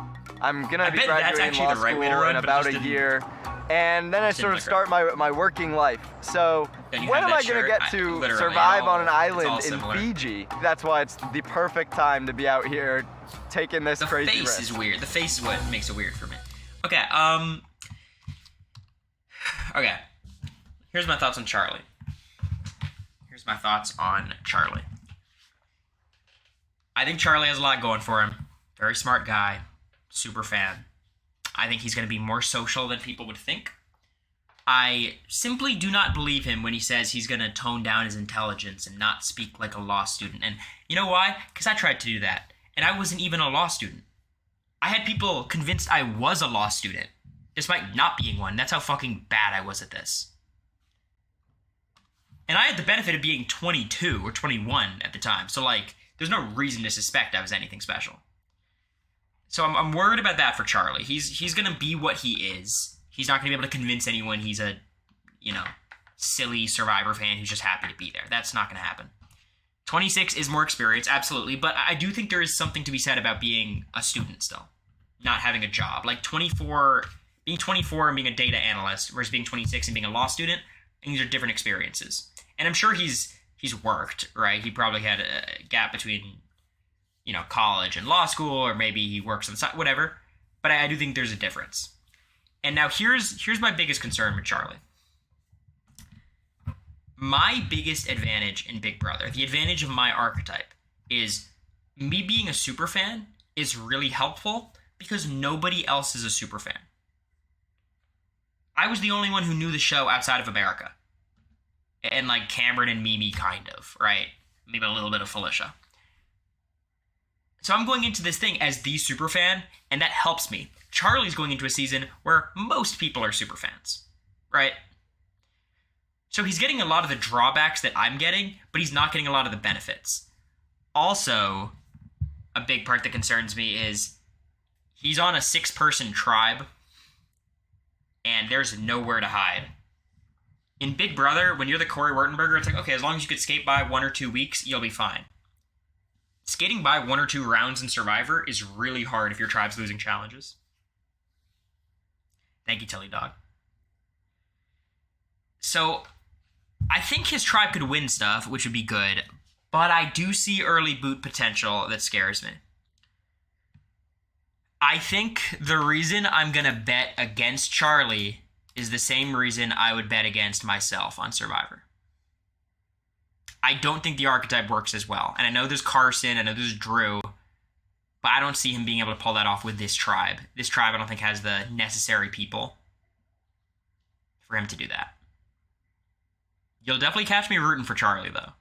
I'm gonna be graduating law school in about a year, and then I sort of start my working life. So when am I gonna get to survive on an island in Fiji? That's why it's the perfect time to be out here taking this crazy risk. The face is weird. The face is what makes it weird for me. Okay, okay. Here's my thoughts on Charlie. I think Charlie has a lot going for him. Very smart guy. Super fan. I think he's going to be more social than people would think. I simply do not believe him when he says he's going to tone down his intelligence and not speak like a law student. And you know why? Because I tried to do that. And I wasn't even a law student. I had people convinced I was a law student, despite not being one. That's how fucking bad I was at this. And I had the benefit of being 22 or 21 at the time. So, like, there's no reason to suspect I was anything special. So I'm worried about that for Charlie. He's going to be what he is. He's not going to be able to convince anyone he's a, silly Survivor fan who's just happy to be there. That's not going to happen. 26 is more experience, absolutely. But I do think there is something to be said about being a student still. Not having a job. Like, being 24 and being a data analyst versus being 26 and being a law student, and these are different experiences. And I'm sure he's worked, right? He probably had a gap between, college and law school, or maybe he works on the side, whatever. But I do think there's a difference. And now here's my biggest concern with Charlie. My biggest advantage in Big Brother, the advantage of my archetype, is me being a super fan is really helpful because nobody else is a super fan. I was the only one who knew the show outside of America. And like Cameron and Mimi, kind of, right? Maybe a little bit of Felicia. So I'm going into this thing as the super fan, and that helps me. Charlie's going into a season where most people are super fans, right? So he's getting a lot of the drawbacks that I'm getting, but he's not getting a lot of the benefits. Also, a big part that concerns me is he's on a 6-person tribe, and there's nowhere to hide. In Big Brother, when you're the Cory Wurtenberger, it's like, okay, as long as you could skate by 1 or 2 weeks, you'll be fine. Skating by 1 or 2 rounds in Survivor is really hard if your tribe's losing challenges. Thank you, Tilly Dog. So, I think his tribe could win stuff, which would be good, but I do see early boot potential that scares me. I think the reason I'm going to bet against Charlie is the same reason I would bet against myself on Survivor. I don't think the archetype works as well. And I know there's Carson, I know there's Drew, but I don't see him being able to pull that off with this tribe. This tribe I don't think has the necessary people for him to do that. You'll definitely catch me rooting for Charlie, though.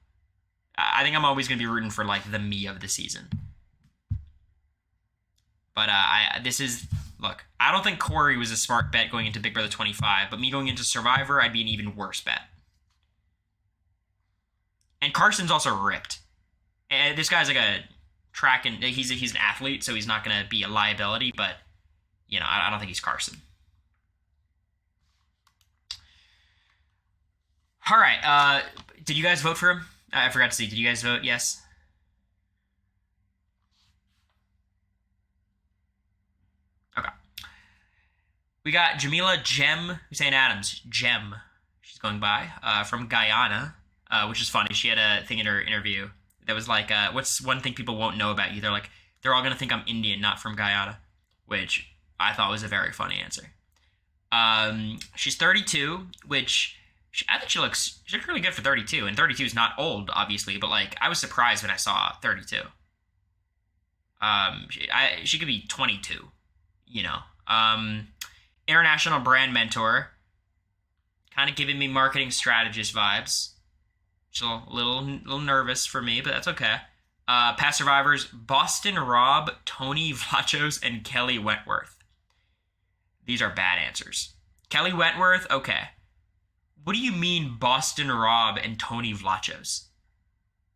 I think I'm always going to be rooting for, like, the me of the season. But look, I don't think Cory was a smart bet going into Big Brother 25, but me going into Survivor, I'd be an even worse bet. And Carson's also ripped. And this guy's like a track, and he's an athlete, so he's not going to be a liability, but, I don't think he's Carson. All right, did you guys vote for him? I forgot to see. Did you guys vote yes? Okay. We got Jamila Gem Hussein Adams. Gem, she's going by, from Guyana, which is funny. She had a thing in her interview that was like, what's one thing people won't know about you? They're all going to think I'm Indian, not from Guyana, which I thought was a very funny answer. She's 32, which I think she looks really good for 32, and 32 is not old, obviously, but like I was surprised when I saw 32. She could be 22, international brand mentor, kind of giving me marketing strategist vibes. She's a little nervous for me, but that's okay. Past survivors: Boston Rob, Tony Vlachos, and Kelly Wentworth. These are bad answers. Kelly Wentworth, okay. What do you mean Boston Rob and Tony Vlachos?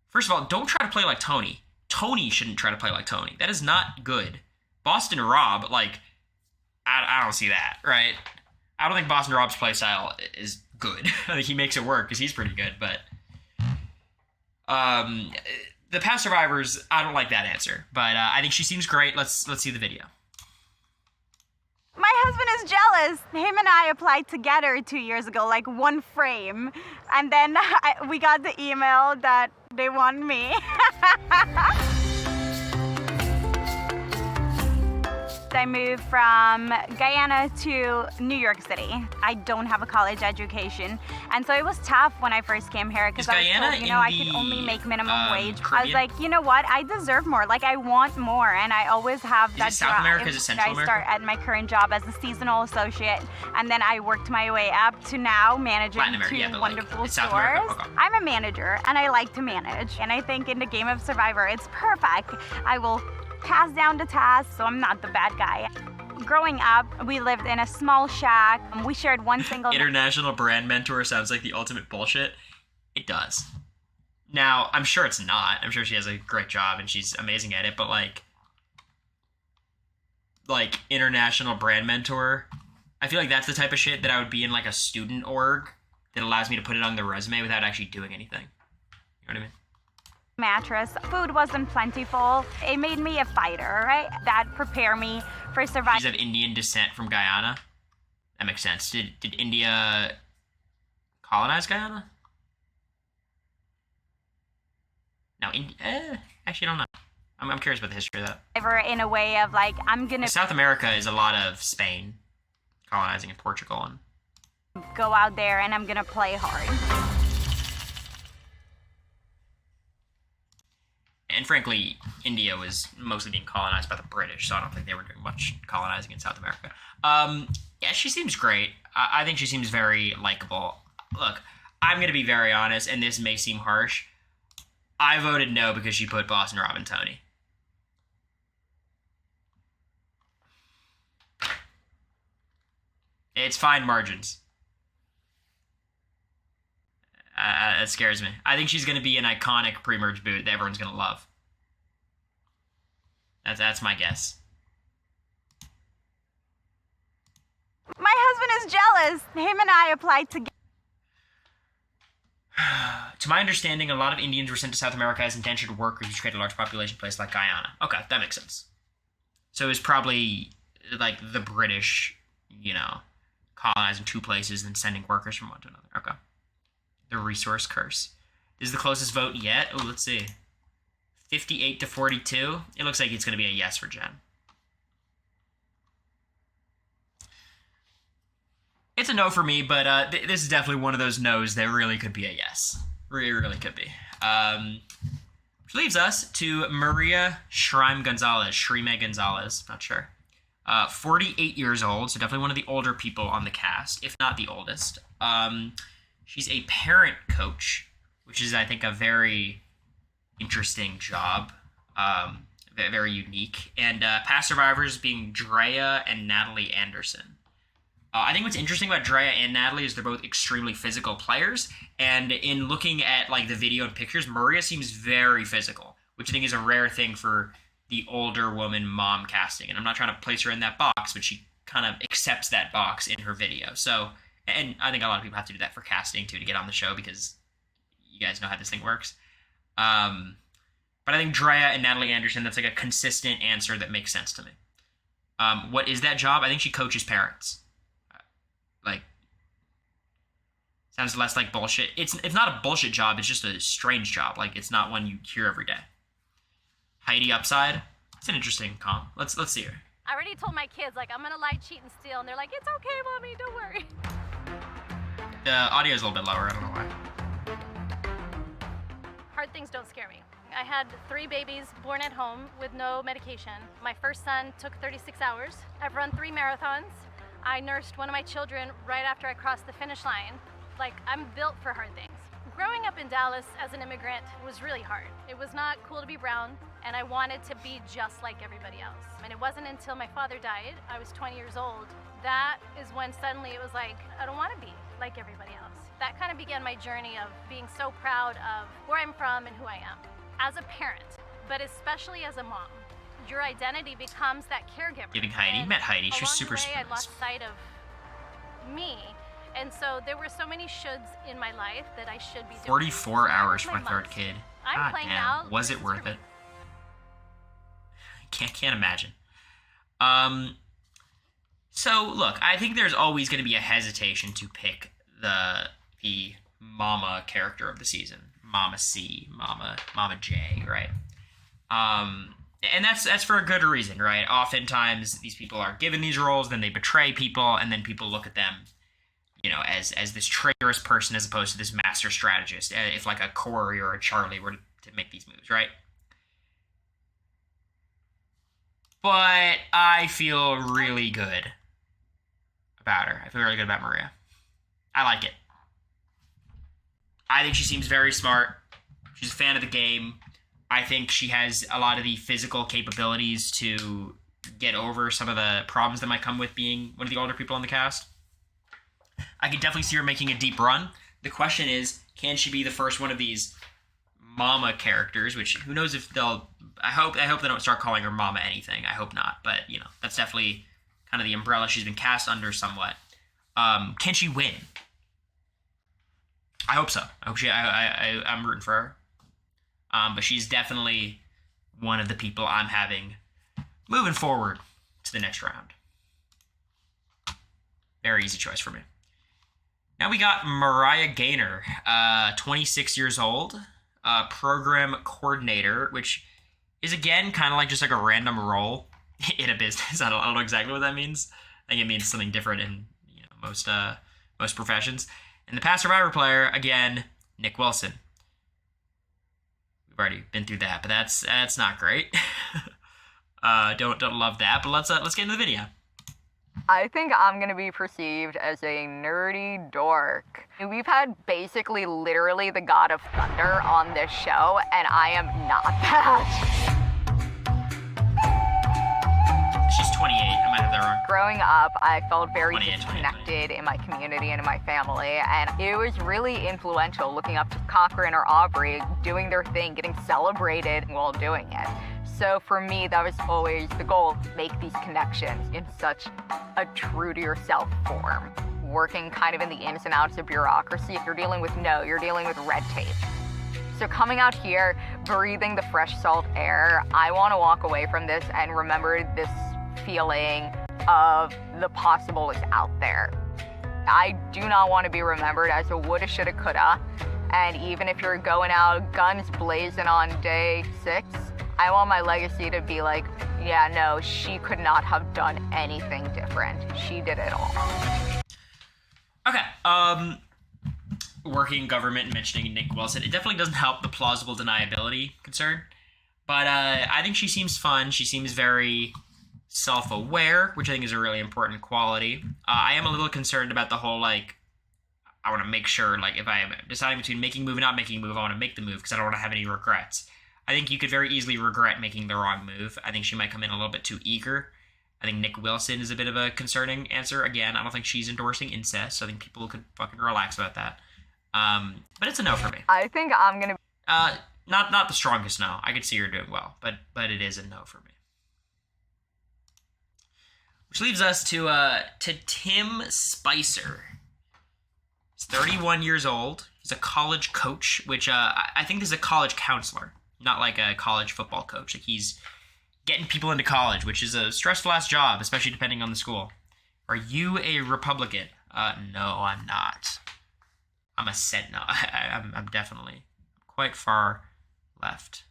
First of all, don't try to play like Tony. Tony shouldn't try to play like Tony. That is not good. Boston Rob, like, I don't see that, right? I don't think Boston Rob's playstyle is good. I think he makes it work because he's pretty good, but the past survivors, I don't like that answer. But I think she seems great. Let's see the video. My husband is jealous. Him and I applied together 2 years ago, like one frame. And then we got the email that they want me. I moved from Guyana to New York City. I don't have a college education, and so it was tough when I first came here because I was told, I could only make minimum wage. Caribbean? I was like, you know what? I deserve more. Like, I want more, and I always have that Is it South drive. America? Is it Central I start at my current job as a seasonal associate, and then I worked my way up to now managing Latin America, two yeah, but, wonderful it's South stores. America? Okay. I'm a manager, and I like to manage, and I think in the game of Survivor, it's perfect. I will pass down the tasks, so I'm not the bad guy. Growing up, we lived in a small shack. We shared one single... International brand mentor sounds like the ultimate bullshit. It does. Now, I'm sure it's not. I'm sure she has a great job and she's amazing at it, but like international brand mentor, I feel like that's the type of shit that I would be in like a student org that allows me to put it on the resume without actually doing anything. You know what I mean? Mattress. Food wasn't plentiful. It made me a fighter, right? That prepared me for survival. She's of Indian descent from Guyana. That makes sense. Did India colonize Guyana? No, actually, I don't know. I'm curious about the history of that. In a way of like, I'm gonna... South America is a lot of Spain colonizing in Portugal and go out there and I'm gonna play hard. And frankly, India was mostly being colonized by the British, so I don't think they were doing much colonizing in South America. Yeah, she seems great. I think she seems very likable. Look, I'm going to be very honest, and this may seem harsh. I voted no because she put Boston Rob and Tony. It's fine margins. It scares me. I think she's going to be an iconic pre-merge boot that everyone's going to love. That's my guess. My husband is jealous. Him and I applied together. To my understanding, a lot of Indians were sent to South America as indentured workers, which created a large population place like Guyana. Okay, that makes sense. So it was probably like the British, colonizing two places and sending workers from one to another. Okay. The resource curse. This is the closest vote yet. Oh, let's see. 58 to 42. It looks like it's going to be a yes for Jen. It's a no for me, but this is definitely one of those no's that really could be a yes. Really could be. Which leaves us to Maria Shrime Gonzalez. Not sure. 48 years old, so definitely one of the older people on the cast, if not the oldest. She's a parent coach, which is, I think, a very interesting job, very unique. And past survivors being Drea and Natalie Anderson. I think what's interesting about Drea and Natalie is they're both extremely physical players. And in looking at like the video and pictures, Maria seems very physical, which I think is a rare thing for the older woman mom casting. And I'm not trying to place her in that box, but she kind of accepts that box in her video. So, and I think a lot of people have to do that for casting too, to get on the show, because you guys know how this thing works. But I think Drea and Natalie Anderson, that's like a consistent answer that makes sense to me. What is that job? I think she coaches parents. Sounds less like bullshit. It's not a bullshit job. It's just a strange job. Like, it's not one you hear every day. Heidi Upside. That's an interesting comp. Let's see her. I already told my kids, like, I'm gonna lie, cheat, and steal, and they're like, it's okay, mommy, don't worry. The audio's a little bit lower. I don't know why. Hard things don't scare me. I had 3 babies born at home with no medication. My first son took 36 hours. I've run 3 marathons. I nursed one of my children right after I crossed the finish line. Like, I'm built for hard things. Growing up in Dallas as an immigrant was really hard. It was not cool to be brown, and I wanted to be just like everybody else. And it wasn't until my father died, I was 20 years old, that is when suddenly it was like, I don't want to be like everybody else. That kind of began my journey of being so proud of where I'm from and who I am. As a parent, but especially as a mom, your identity becomes that caregiver. Giving Heidi. Met Heidi. She was super nice. I nice. lost sight of me. And so there were so many shoulds in my life that I should be doing. 44 hours for my third kid. I'm God playing damn. now. Was it worth it? Can't imagine. So look, I think there's always going to be a hesitation to pick the mama character of the season. Mama C, Mama J, right? And that's for a good reason, right? Oftentimes, these people are given these roles, then they betray people, and then people look at them, as this traitorous person as opposed to this master strategist. If like a Cory or a Charlie were to make these moves, right? But I feel really good about her. I feel really good about Maria. I like it. I think she seems very smart. She's a fan of the game. I think she has a lot of the physical capabilities to get over some of the problems that might come with being one of the older people in the cast. I could definitely see her making a deep run. The question is, can she be the first one of these mama characters, which who knows if they'll... I hope they don't start calling her mama anything. I hope not. But, that's definitely kind of the umbrella she's been cast under somewhat. Can she win? I hope so. I hope I'm rooting for her. But she's definitely one of the people I'm having moving forward to the next round. Very easy choice for me. Now we got Mariah Gaynor, 26 years old, program coordinator, which is again kind of like just like a random role in a business. I don't know exactly what that means. I think it means something different in most professions. And the past Survivor player, again, Nick Wilson. We've already been through that, but that's not great. Don't love that. But let's get into the video. I think I'm gonna be perceived as a nerdy dork. We've had basically literally the God of Thunder on this show, and I am not that. She's 28. I might have that wrong. Growing up, I felt very disconnected in my community and in my family, and it was really influential looking up to Cochran or Aubrey doing their thing, getting celebrated while doing it. So for me, that was always the goal, make these connections in such a true-to-yourself form. Working kind of in the ins and outs of bureaucracy, you're dealing with red tape. So coming out here, breathing the fresh salt air, I want to walk away from this and remember this feeling of the possible is out there. I do not want to be remembered as a woulda, shoulda, coulda. And even if you're going out guns blazing on day 6, I want my legacy to be like, yeah, no, she could not have done anything different. She did it all. Okay, working government and mentioning Nick Wilson, it definitely doesn't help the plausible deniability concern. But I think she seems fun. She seems very self-aware, which I think is a really important quality. I am a little concerned about the whole, I want to make sure, if I am deciding between making a move and not making a move, I want to make the move because I don't want to have any regrets. I think you could very easily regret making the wrong move. I think she might come in a little bit too eager. I think Nick Wilson is a bit of a concerning answer. Again, I don't think she's endorsing incest, so I think people could fucking relax about that. But it's a no for me. I think I'm gonna... Not the strongest no. I could see her doing well, but it is a no for me. Which leaves us to Tim Spicer. He's 31 years old. He's a college coach, which I think this is a college counselor. Not like a college football coach. He's getting people into college, which is a stressful ass job, especially depending on the school. Are you a Republican? No, I'm not. I'm a Sentinel. I'm definitely quite far left.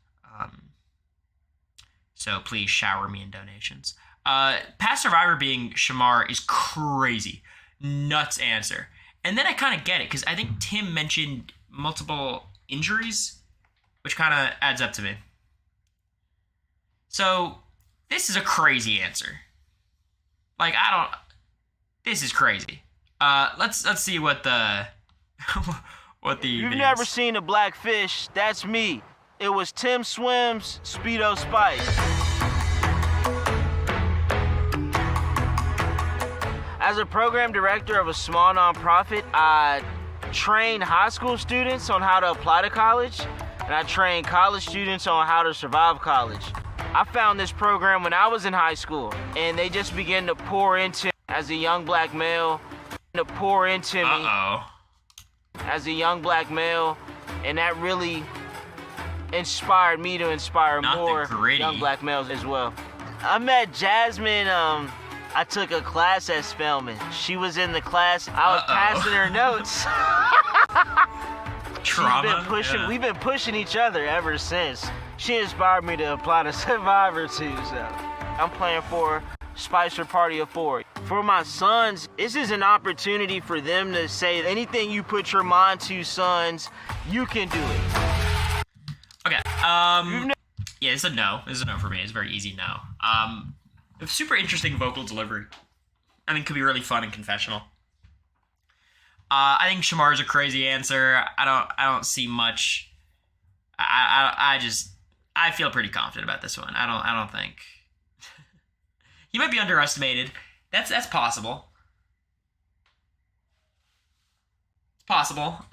So please shower me in donations. Past Survivor being Shamar is crazy. Nuts answer. And then I kind of get it, because I think Tim mentioned multiple injuries, which kind of adds up to me. So, this is a crazy answer. This is crazy. Let's see what the... You've never seen a black fish, that's me. It was Tim Swim's Speedo Spice. As a program director of a small nonprofit, I train high school students on how to apply to college, and I train college students on how to survive college. I found this program when I was in high school, and they just began to pour into me as a young black male, as a young black male, and that really inspired me to inspire more young black males as well. I met Jasmine, I took a class as filming. She was in the class, I was passing her notes. Trauma. We've been pushing each other ever since. she inspired me to apply to Survivor too, so I'm playing for Spicer Party of 4. For my sons, this is an opportunity for them to say anything you put your mind to, sons, you can do it. Okay, yeah, it's a no. It's a no for me. It's a very easy no. Super interesting vocal delivery. I think could be really fun and confessional. I think Shamar's a crazy answer. I don't see much. I feel pretty confident about this one. I don't think he might be underestimated. That's possible. It's possible.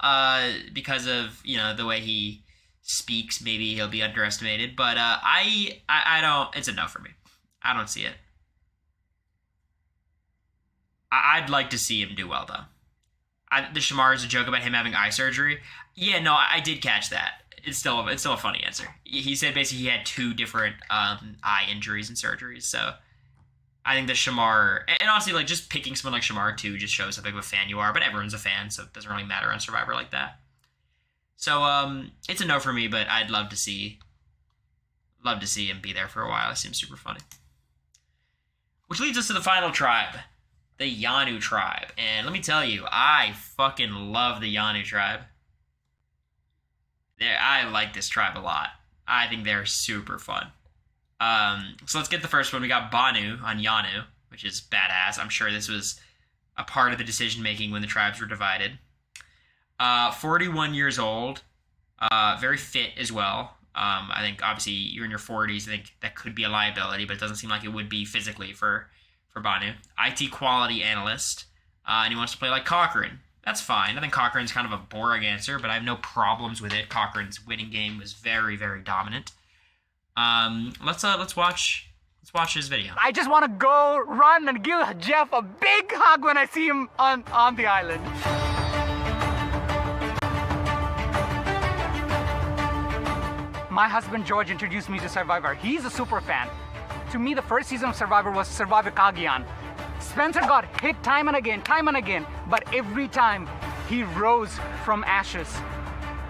Because of, you know, the way he speaks, maybe he'll be underestimated. But I don't. It's a no for me. I don't see it. I'd like to see him do well though. The Shamar is a joke about him having eye surgery. Yeah, no, I did catch that. It's still a funny answer. He said basically he had 2 different eye injuries and surgeries. So I think the Shamar, and honestly, like just picking someone like Shamar too just shows how big of a fan you are. But everyone's a fan, so it doesn't really matter on Survivor like that. So it's a no for me, but I'd love to see him be there for a while. It seems super funny. Which leads us to the final tribe. The Yanu tribe. And let me tell you, I fucking love the Yanu tribe. I like this tribe a lot. I think they're super fun. So let's get the first one. We got Banu on Yanu, which is badass. I'm sure this was a part of the decision making when the tribes were divided. 41 years old. Very fit as well. I think obviously you're in your 40s. I think that could be a liability, but it doesn't seem like it would be physically for Banu. IT quality analyst, and he wants to play like Cochran. That's fine. I think Cochran's kind of a boring answer, but I have no problems with it. Cochran's winning game was very, very dominant. Let's watch his video. I just want to go run and give Jeff a big hug when I see him on the island. My husband George introduced me to Survivor. He's a super fan. To me, the first season of Survivor was Survivor Kagian. Spencer got hit time and again, but every time he rose from ashes.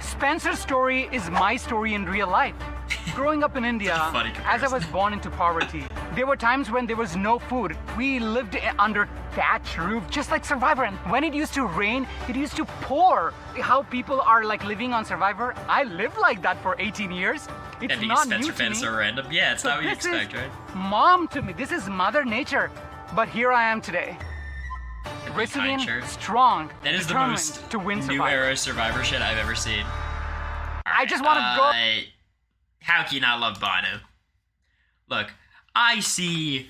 Spencer's story is my story in real life. Growing up in India, as I was born into poverty, there were times when there was no food. We lived under thatch roof, just like Survivor. And when it used to rain, it used to pour. How people are like living on Survivor, I lived like that for 18 years. It's and not Spencer new to fans me. so random. Yeah, it's not what you expect, right? Mom to me. This is Mother Nature. But here I am today. Resilient, strong, that is the determined most to win new Survivor. era Survivor shit I've ever seen. I just want to go. How can you not love Banu? Look, I see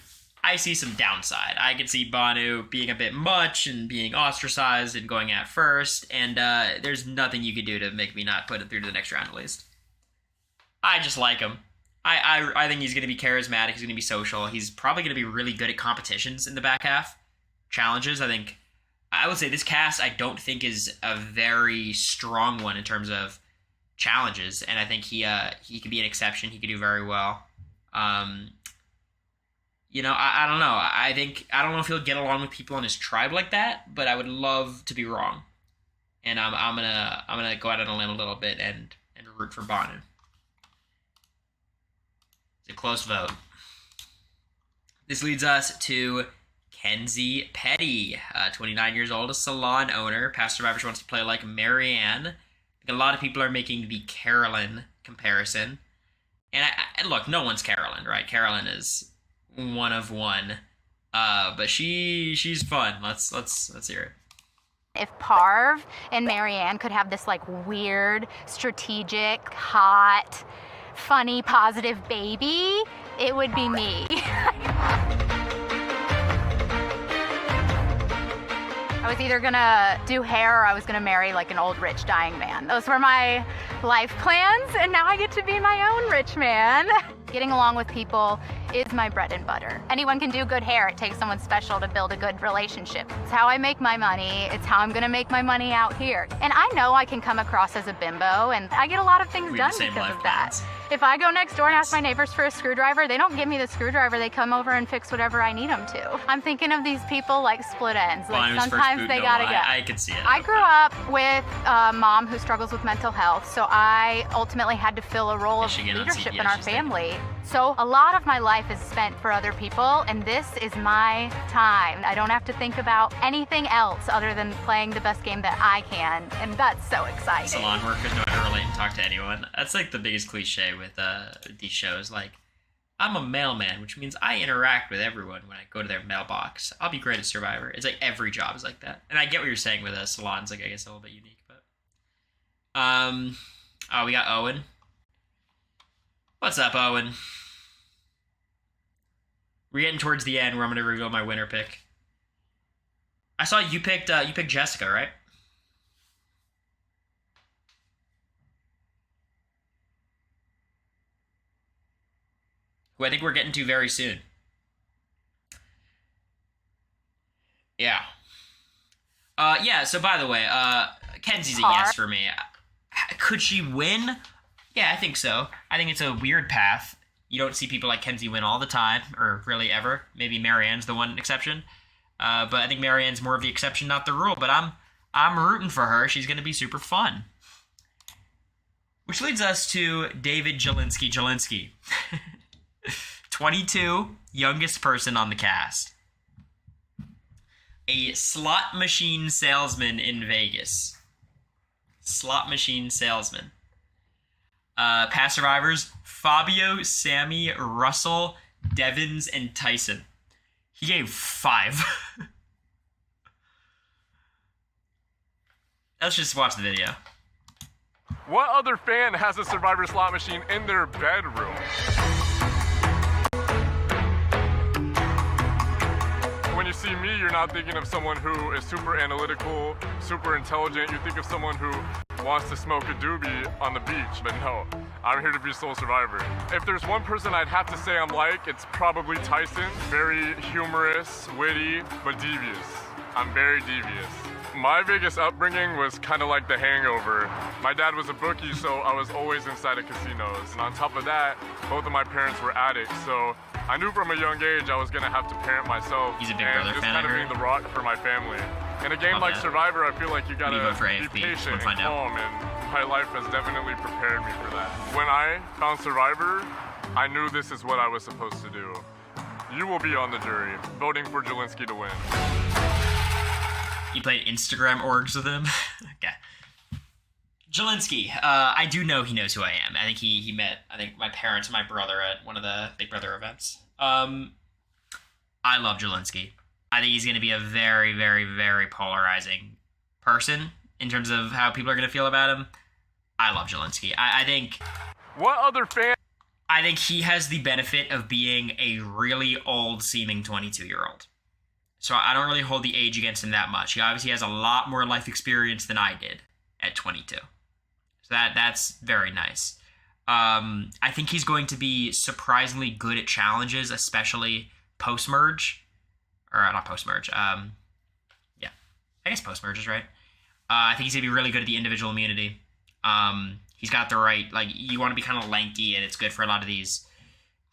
some downside. I can see Banu being a bit much and being ostracized and going at first, and there's nothing you could do to make me not put it through to the next round at least. I just like him. I think he's going to be charismatic. He's going to be social. He's probably going to be really good at competitions in the back half. Challenges, I would say this cast I don't think is a very strong one in terms of challenges, and I think he could be an exception. He could do very well. You know, I don't know. I don't know if he'll get along with people on his tribe like that, but I would love to be wrong. And I'm gonna go out on a limb a little bit and root for Banu. It's a close vote. This leads us to Kenzie Petty, 29 years old, a salon owner. Past Survivor wants to play like Marianne. I think a lot of people are making the Carolyn comparison. And look, no one's Carolyn, right? Carolyn is one of one. But she's fun. Let's hear it. If Parv and Marianne could have this like weird, strategic, hot, funny, positive baby, it would be me. I was either gonna do hair or I was gonna marry like an old rich dying man. Those were my life plans, and now I get to be my own rich man. Getting along with people is my bread and butter. Anyone can do good hair. It takes someone special to build a good relationship. It's how I make my money. It's how I'm gonna make my money out here. And I know I can come across as a bimbo, and I get a lot of things done because of that. If I go next door and ask my neighbors for a screwdriver, they don't give me the screwdriver. They come over and fix whatever I need them to. I'm thinking of these people like split ends. Like sometimes they gotta go. I can see it. I grew up with a mom who struggles with mental health, so I ultimately had to fill a role of leadership in our family. So a lot of my life is spent for other people, and this is my time. I don't have to think about anything else other than playing the best game that I can, and that's so exciting. Salon workers know how to relate and talk to anyone. That's like the biggest cliche with these shows. Like, I'm a mailman, which means I interact with everyone when I go to their mailbox. I'll be great at Survivor. It's like every job is like that. And I get what you're saying with salons, like I guess a little bit unique, but oh, we got Owen. What's up, Owen? We're getting towards the end where I'm going to reveal my winner pick. I saw you picked Jessica, right? Who I think we're getting to very soon. Yeah. Yeah, so by the way, Kenzie's a yes for me. Could she win? Yeah, I think so. I think it's a weird path. You don't see people like Kenzie win all the time, or really ever. Maybe Marianne's the one exception. But I think Marianne's more of the exception, not the rule. But I'm rooting for her. She's going to be super fun. Which leads us to David Jelinski. 22, youngest person on the cast. A slot machine salesman in Vegas. Slot machine salesman. Past survivors, Fabio, Sammy, Russell, Devins, and Tyson. He gave 5. Let's just watch the video. What other fan has a Survivor slot machine in their bedroom? When you see me, you're not thinking of someone who is super analytical, super intelligent. You think of someone who wants to smoke a doobie on the beach. But no, I'm here to be sole survivor. If there's one person I'd have to say I'm like, it's probably Tyson. Very humorous, witty, but devious. I'm very devious. My biggest upbringing was kind of like The Hangover. My dad was a bookie, so I was always inside of casinos. And on top of that, both of my parents were addicts, so I knew from a young age I was gonna have to parent myself. He's a Big and Brother just fan, kind of I being heard. the rock for my family. In a game like Survivor, I feel like you gotta be patient and calm, and my life has definitely prepared me for that. When I found Survivor, I knew this is what I was supposed to do. You will be on the jury, voting for Jelinski to win. You played Instagram orgs with him? Okay. Jelinski, I do know he knows who I am. I think he met, my parents and my brother at one of the Big Brother events. I love Jelinski. I think he's going to be a very, very, very polarizing person in terms of how people are going to feel about him. I love Jelinski. I think... What other fan... I think he has the benefit of being a really old-seeming 22-year-old. So I don't really hold the age against him that much. He obviously has a lot more life experience than I did at 22. So that's very nice. I think he's going to be surprisingly good at challenges, especially post-merge. Or not post-merge. Yeah. I guess post-merge is right. I think he's going to be really good at the individual immunity. He's got the right... you want to be kind of lanky, and it's good for a lot of these...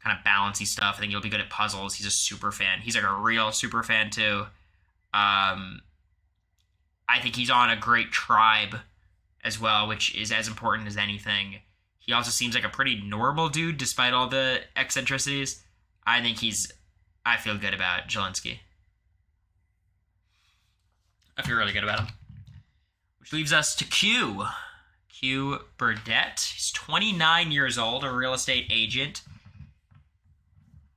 kind of balancey stuff. I think he'll be good at puzzles. He's a super fan. He's like a real super fan too. I think he's on a great tribe as well, which is as important as anything. He also seems like a pretty normal dude despite all the eccentricities. I feel good about Jelinski. I feel really good about him. Which leaves us to Q. Q Burdett. He's 29 years old, a real estate agent.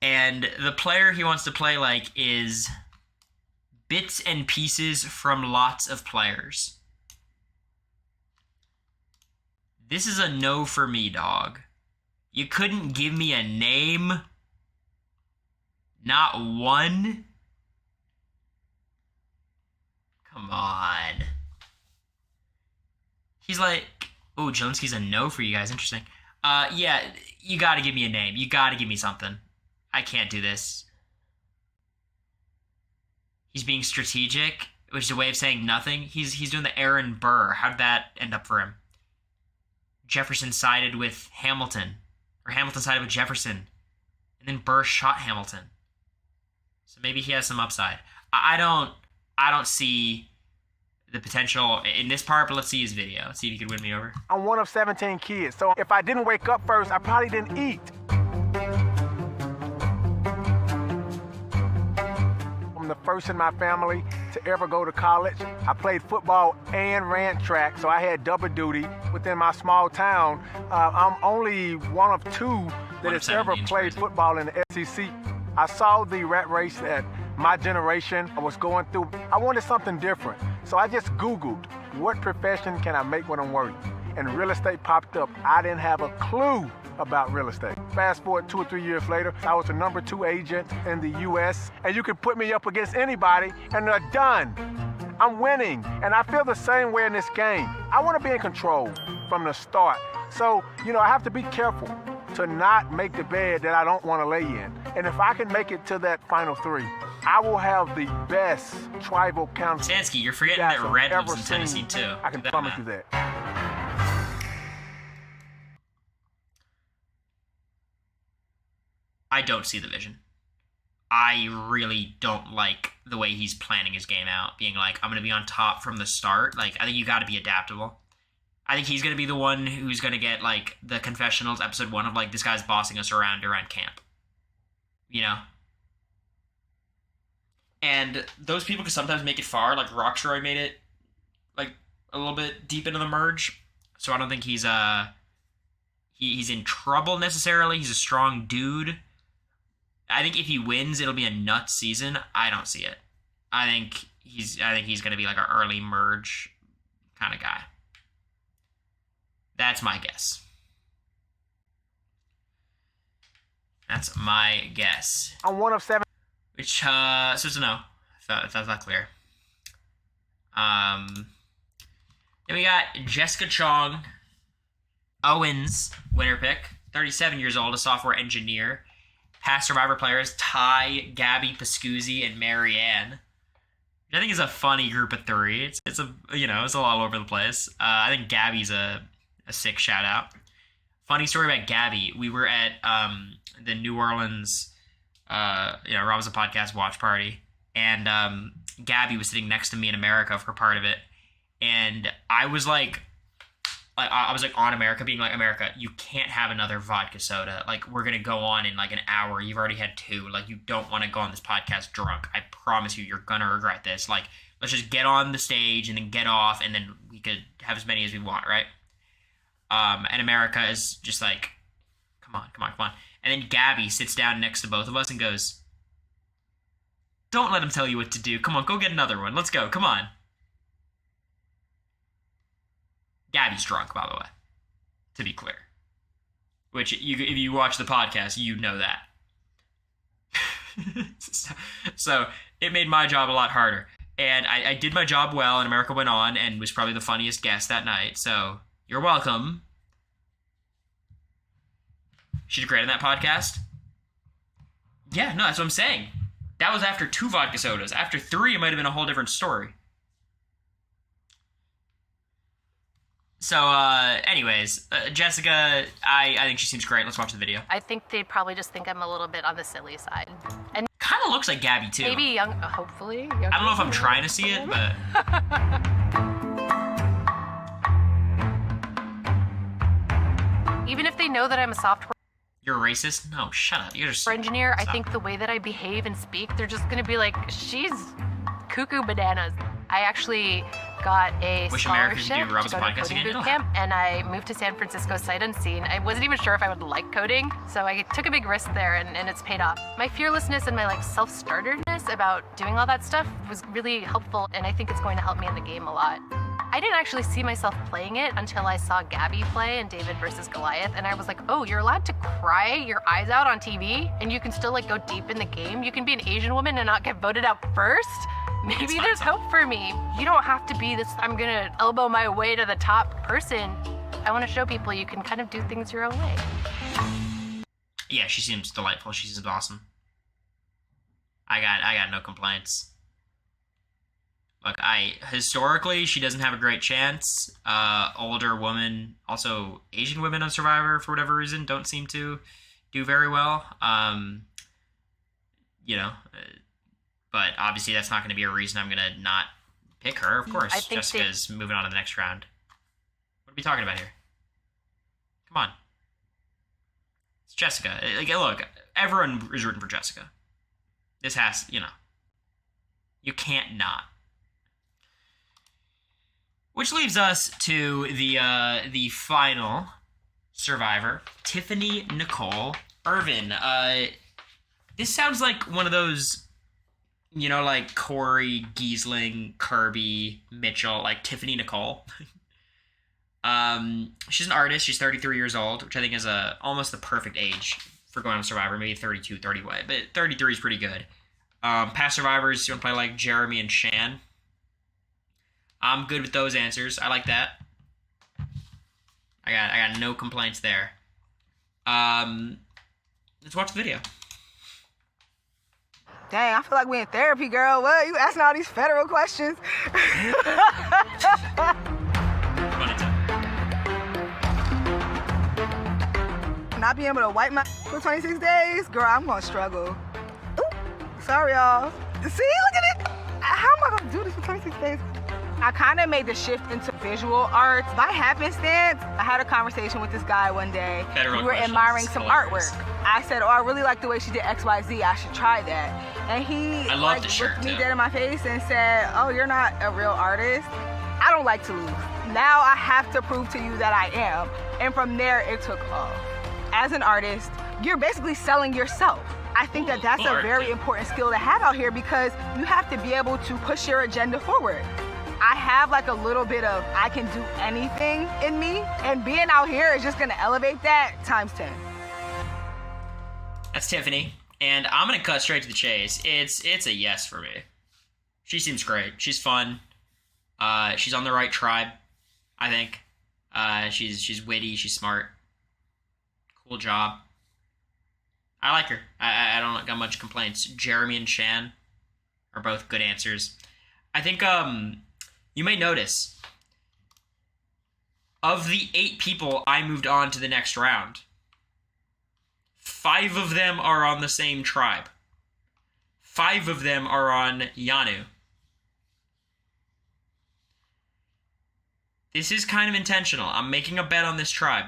And the player he wants to play like is bits and pieces from lots of players. This is a no for me, dog. You couldn't give me a name? Not one? Come on. He's like, oh, Jelinski's a no for you guys. Interesting. Yeah, you gotta give me a name. You gotta give me something. I can't do this. He's being strategic, which is a way of saying nothing. He's doing the Aaron Burr. How'd that end up for him? Jefferson sided with Hamilton. Or Hamilton sided with Jefferson. And then Burr shot Hamilton. So maybe he has some upside. I don't see the potential in this part, but let's see his video. Let's see if he could win me over. I'm one of 17 kids, so if I didn't wake up first, I probably didn't eat. I'm the first in my family to ever go to college. I played football and ran track, so I had double duty within my small town. I'm only one of two that has ever played football in the SEC. I saw the rat race that my generation was going through. I wanted something different, so I just Googled, what profession can I make when I'm working? And real estate popped up. I didn't have a clue about real estate. Fast forward 2 or 3 years later, I was the #2 agent in the U.S., and you could put me up against anybody, and they're done. I'm winning, and I feel the same way in this game. I want to be in control from the start. So, I have to be careful to not make the bed that I don't want to lay in. And if I can make it to that final 3, I will have the best tribal council. Sansky, you're forgetting that Red lives in Tennessee too. I can promise you that. I don't see the vision. I really don't like the way he's planning his game out, being like, I'm going to be on top from the start. Like, I think you got to be adaptable. I think he's going to be the one who's going to get, like, the confessionals episode 1 of, like, this guy's bossing us around camp. And those people can sometimes make it far. Like, Rocksroy made it, like, a little bit deep into the merge. So I don't think he's in trouble necessarily. He's a strong dude. I think if he wins, it'll be a nuts season. I don't see it. I think he's going to be like an early merge kind of guy. That's my guess. That's my guess. I'm one of 7. Which, so it's a no. If that's not clear. Then we got Jessica Chong. Owens, winner pick. 37 years old, a software engineer. Past Survivor players, Ty, Gabby, Pascuzzi, and Marianne. Which I think is a funny group of 3. It's all over the place. I think Gabby's a sick shout out. Funny story about Gabby. We were at the New Orleans, Robinson Podcast watch party, and Gabby was sitting next to me in America for part of it, and I was like on America, being like, America, you can't have another vodka soda. Like, we're gonna go on in like an hour. You've already had 2. Like, you don't want to go on this podcast drunk. I promise you, you're gonna regret this. Like, let's just get on the stage and then get off, and then we could have as many as we want, right? And America is just like, come on. And then Gabby sits down next to both of us and goes, don't let him tell you what to do. Come on, go get another one. Let's go. Come on. Gabby's drunk, by the way, to be clear. Which, if you watch the podcast, you know that. So, it made my job a lot harder. And I did my job well, and America went on and was probably the funniest guest that night. So, you're welcome. She did great on that podcast. Yeah, no, that's what I'm saying. That was after 2 vodka sodas. After 3, it might have been a whole different story. So, anyways, Jessica, I think she seems great. Let's watch the video. I think they probably just think I'm a little bit on the silly side. And kind of looks like Gabby, too. Maybe young, hopefully. I don't know if I'm trying to see it, but... Even if they know that I'm a software... You're a racist? No, shut up. You're just... engineer, I think the way that I behave and speak, they're just going to be like, she's cuckoo bananas. I actually got a scholarship to go to coding boot camp, and I moved to San Francisco sight unseen. I wasn't even sure if I would like coding, so I took a big risk there, and it's paid off. My fearlessness and my self-starterness about doing all that stuff was really helpful, and I think it's going to help me in the game a lot. I didn't actually see myself playing it until I saw Gabby play in David versus Goliath, and I was like, oh, you're allowed to cry your eyes out on TV, and you can still go deep in the game. You can be an Asian woman and not get voted out first? Maybe there's hope for me. You don't have to be this, I'm gonna elbow my way to the top person. I want to show people you can kind of do things your own way. Yeah, she seems delightful. She seems awesome. I got no complaints. Look, historically, she doesn't have a great chance. Older woman, also Asian women on Survivor, for whatever reason, don't seem to do very well. But obviously that's not going to be a reason I'm going to not pick her. Of course, Jessica's moving on to the next round. What are we talking about here? Come on. It's Jessica. Look, everyone is rooting for Jessica. This has, you can't not. Which leaves us to the final survivor, Tiffany Nicole Irvin. This sounds like one of those, like Cory, Giesling, Kirby, Mitchell, like Tiffany Nicole. She's an artist. She's 33 years old, which I think is almost the perfect age for going on Survivor. Maybe 32, 30 way, but 33 is pretty good. Past survivors, you want to play like Jeremy and Shan. I'm good with those answers. I like that. I got no complaints there. Let's watch the video. Dang, I feel like we in therapy, girl. What? You asking all these federal questions? Not being able to wipe my for 26 days? Girl, I'm gonna struggle. Ooh, sorry, y'all. See, look at it. How am I gonna do this for 26 days? I kind of made the shift into visual arts. By happenstance, I had a conversation with this guy one day. We were admiring some artwork. I said, I really like the way she did XYZ. I should try that. And he looked me dead in my face and said, oh, you're not a real artist? I don't like to lose. Now I have to prove to you that I am. And from there, it took off. As an artist, you're basically selling yourself. I think that's a very important skill to have out here because you have to be able to push your agenda forward. I have like a little bit of I can do anything in me, and being out here is just gonna elevate that times 10. That's Tiffany, and I'm gonna cut straight to the chase. It's a yes for me. She seems great. She's fun. She's on the right tribe, I think. She's witty. She's smart. Cool job. I like her. I don't got much complaints. Jeremy and Shan are both good answers. I think you may notice, of the 8 people I moved on to the next round, 5 of them are on the same tribe. 5 of them are on Yanu. This is kind of intentional. I'm making a bet on this tribe.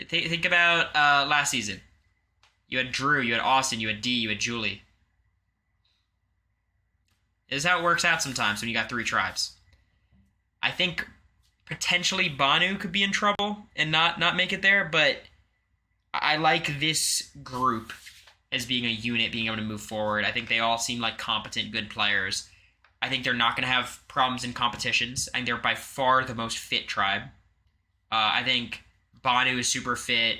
Think about last season. You had Drew, you had Austin, you had Dee, you had Julie. This is how it works out sometimes when you got 3 tribes. I think potentially Banu could be in trouble and not make it there, but I like this group as being a unit, being able to move forward. I think they all seem like competent, good players. I think they're not going to have problems in competitions. I think they're by far the most fit tribe. I think Banu is super fit.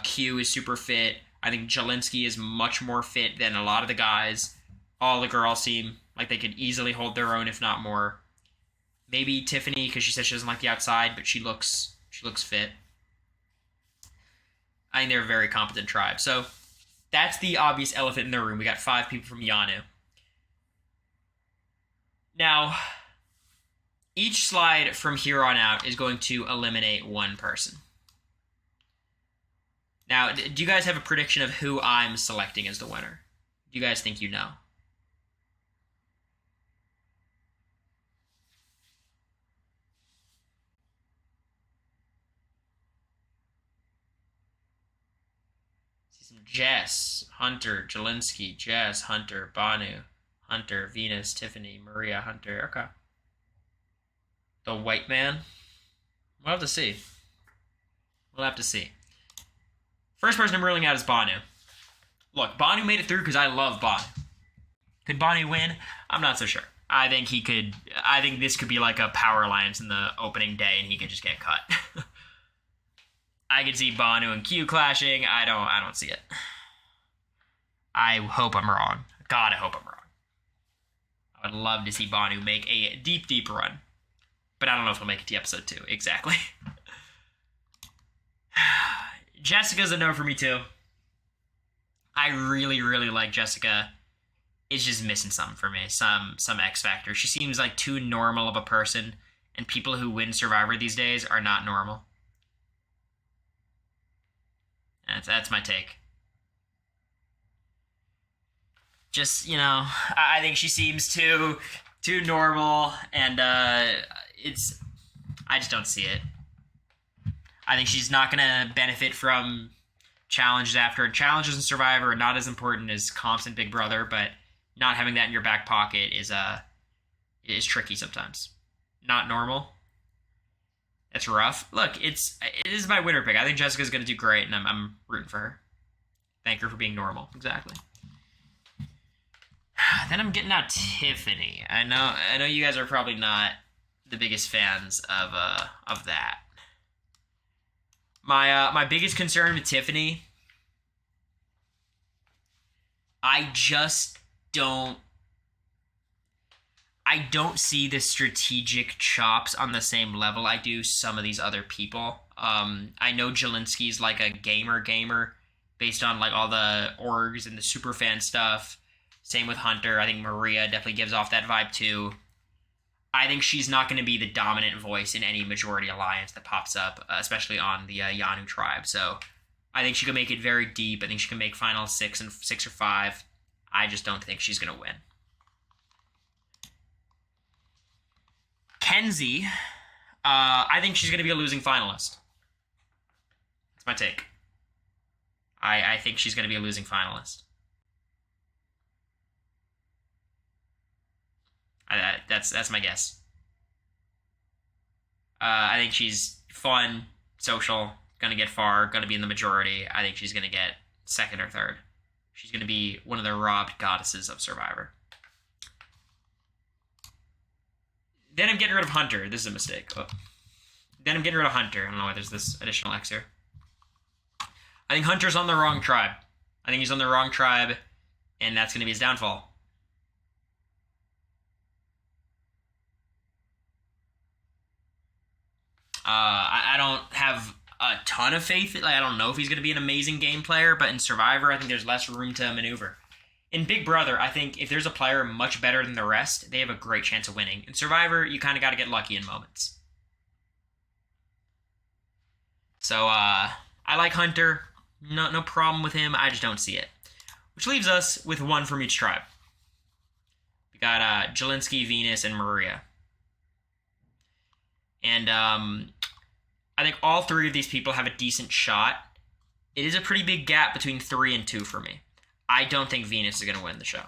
Q is super fit. I think Jelinski is much more fit than a lot of the guys. All the girls seem like they could easily hold their own, if not more. Maybe Tiffany, because she says she doesn't like the outside, but she looks fit. I think they're a very competent tribe. So that's the obvious elephant in the room. We got 5 people from Yanu. Now, each slide from here on out is going to eliminate 1 person. Now, do you guys have a prediction of who I'm selecting as the winner? Do you guys think you know? Jess, Hunter, Jelinski, Jess, Hunter, Banu, Hunter, Venus, Tiffany, Maria, Hunter. Okay. The white man? We'll have to see. We'll have to see. First person I'm ruling out is Banu. Look, Banu made it through because I love Banu. Could Banu win? I'm not so sure. I think he could. I think this could be like a power alliance in the opening day and he could just get cut. I could see Banu and Q clashing. I don't see it. I hope I'm wrong. God, I hope I'm wrong. I would love to see Banu make a deep, deep run. But I don't know if he'll make it to episode 2. Exactly. Jessica's a no for me, too. I really, really like Jessica. is just missing something for me. Some X factor. She seems like too normal of a person, and people who win Survivor these days are not normal. That's my take. Just, you know, I think she seems too normal, and I just don't see it. I think she's not gonna benefit from challenges after. Challenges in Survivor are not as important as comps in Big Brother, but not having that in your back pocket is tricky sometimes. Not normal. That's rough. Look, it is my winner pick. I think Jessica's gonna do great, and I'm rooting for her. Thank her for being normal. Exactly. Then I'm getting out Tiffany. I know you guys are probably not the biggest fans of that. My biggest concern with Tiffany, I don't see the strategic chops on the same level I do some of these other people. I know Jelinski's like a gamer based on like all the orgs and the superfan stuff. Same with Hunter. I think Maria definitely gives off that vibe too. I think she's not going to be the dominant voice in any majority alliance that pops up, especially on the Yanu tribe. So I think she can make it very deep. I think she can make final 6 or 5. I just don't think she's going to win. Kenzie, I think she's going to be a losing finalist. That's my take. I think she's going to be a losing finalist. That's my guess. I think she's fun, social, gonna get far, gonna be in the majority. I think she's gonna get 2nd or 3rd. She's gonna be one of the robbed goddesses of Survivor. Then I'm getting rid of Hunter. This is a mistake. Oh. Then I'm getting rid of Hunter. I don't know why there's this additional X here. I think Hunter's on the wrong tribe. I think he's on the wrong tribe, and that's gonna be his downfall. I don't have a ton of faith. Like, I don't know if he's going to be an amazing game player, but in Survivor, I think there's less room to maneuver. In Big Brother, I think if there's a player much better than the rest, they have a great chance of winning. In Survivor, you kind of got to get lucky in moments. So, I like Hunter. No problem with him. I just don't see it. Which leaves us with one from each tribe. We got Jelinski, Venus, and Maria. And I think all 3 of these people have a decent shot. It is a pretty big gap between 3 and 2 for me. I don't think Venus is going to win the show.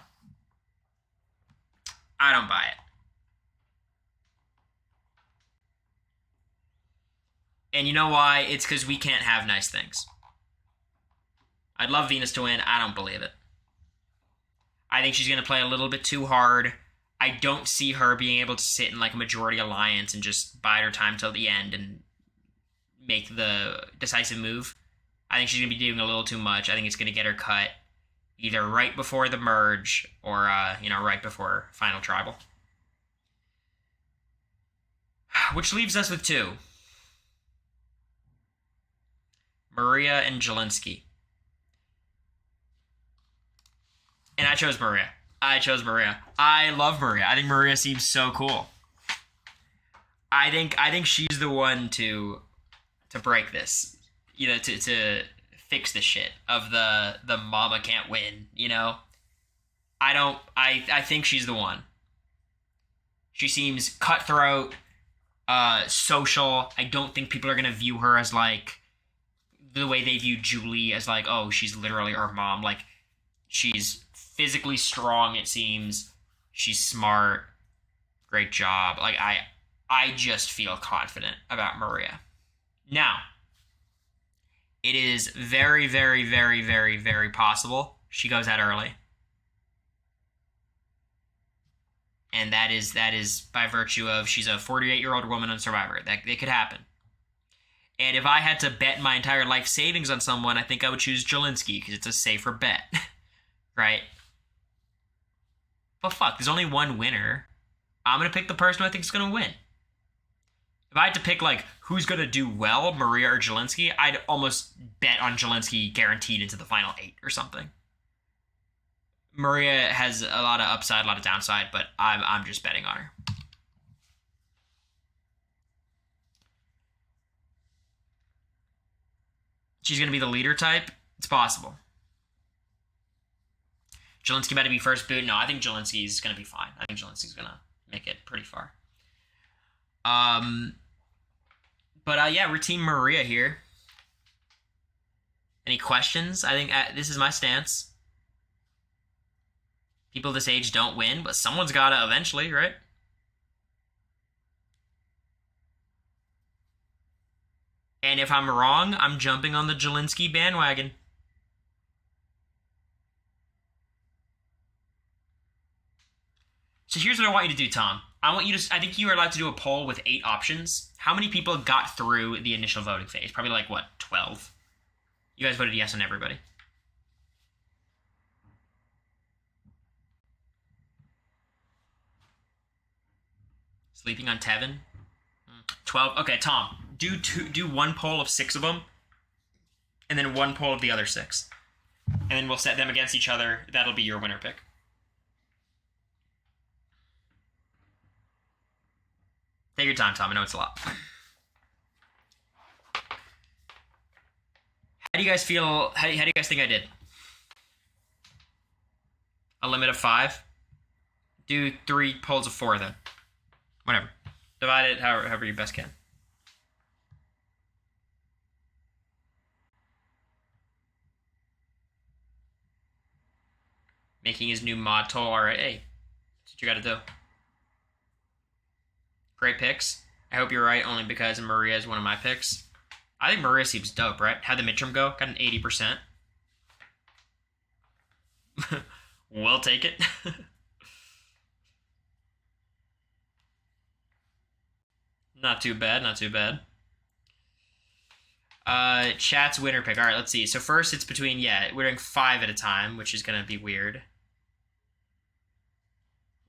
I don't buy it. And you know why? It's because we can't have nice things. I'd love Venus to win. I don't believe it. I think she's going to play a little bit too hard. I don't see her being able to sit in like a majority alliance and just bide her time till the end and make the decisive move. I think she's going to be doing a little too much. I think it's going to get her cut either right before the merge or, right before final tribal. Which leaves us with 2. Maria and Jelinski. And I chose Maria. I love Maria. I think Maria seems so cool. I think she's the one to break this. You know, to fix the shit of the mama can't win, you know? I think she's the one. She seems cutthroat, social. I don't think people are gonna view her as like the way they view Julie as like, oh, she's literally our mom. Like, she's physically strong, it seems. She's smart. Great job. Like, I just feel confident about Maria. Now, it is very, very, very, very, very possible she goes out early. And that is by virtue of she's a 48-year-old woman on Survivor. That it could happen. And if I had to bet my entire life savings on someone, I think I would choose Jelinski because it's a safer bet. Right? But fuck, there's only one winner. I'm going to pick the person who I think is going to win. If I had to pick, like, who's going to do well, Maria or Jelinski, I'd almost bet on Jelinski guaranteed into the final 8 or something. Maria has a lot of upside, a lot of downside, but I'm just betting on her. She's going to be the leader type? It's possible. Jelinski about to be first boot? No, I think Jelinski's going to be fine. I think Jelinski's going to make it pretty far. Yeah, we're Team Maria here. Any questions? I think this is my stance. People this age don't win, but someone's got to eventually, right? And if I'm wrong, I'm jumping on the Jelinski bandwagon. So here's what I want you to do, Tom. I think you are allowed to do a poll with 8 options. How many people got through the initial voting phase? Probably like, what, 12? You guys voted yes on everybody. Sleeping on Tevin? 12? Okay, Tom. Do one poll of 6 of them, and then one poll of the other 6. And then we'll set them against each other. That'll be your winner pick. Take your time, Tom. I know it's a lot. How do you guys feel? How do you guys think I did? A limit of 5? Do 3 polls of 4 then. Whatever. Divide it however you best can. Making his new mod toll. Alright, hey. That's what you gotta do. Great picks. I hope you're right, only because Maria is one of my picks. I think Maria seems dope, right? How'd the midterm go? Got an 80%. We'll take it. Not too bad, not too bad. Chat's winner pick. Alright, let's see. So first it's between, we're doing 5 at a time, which is gonna be weird.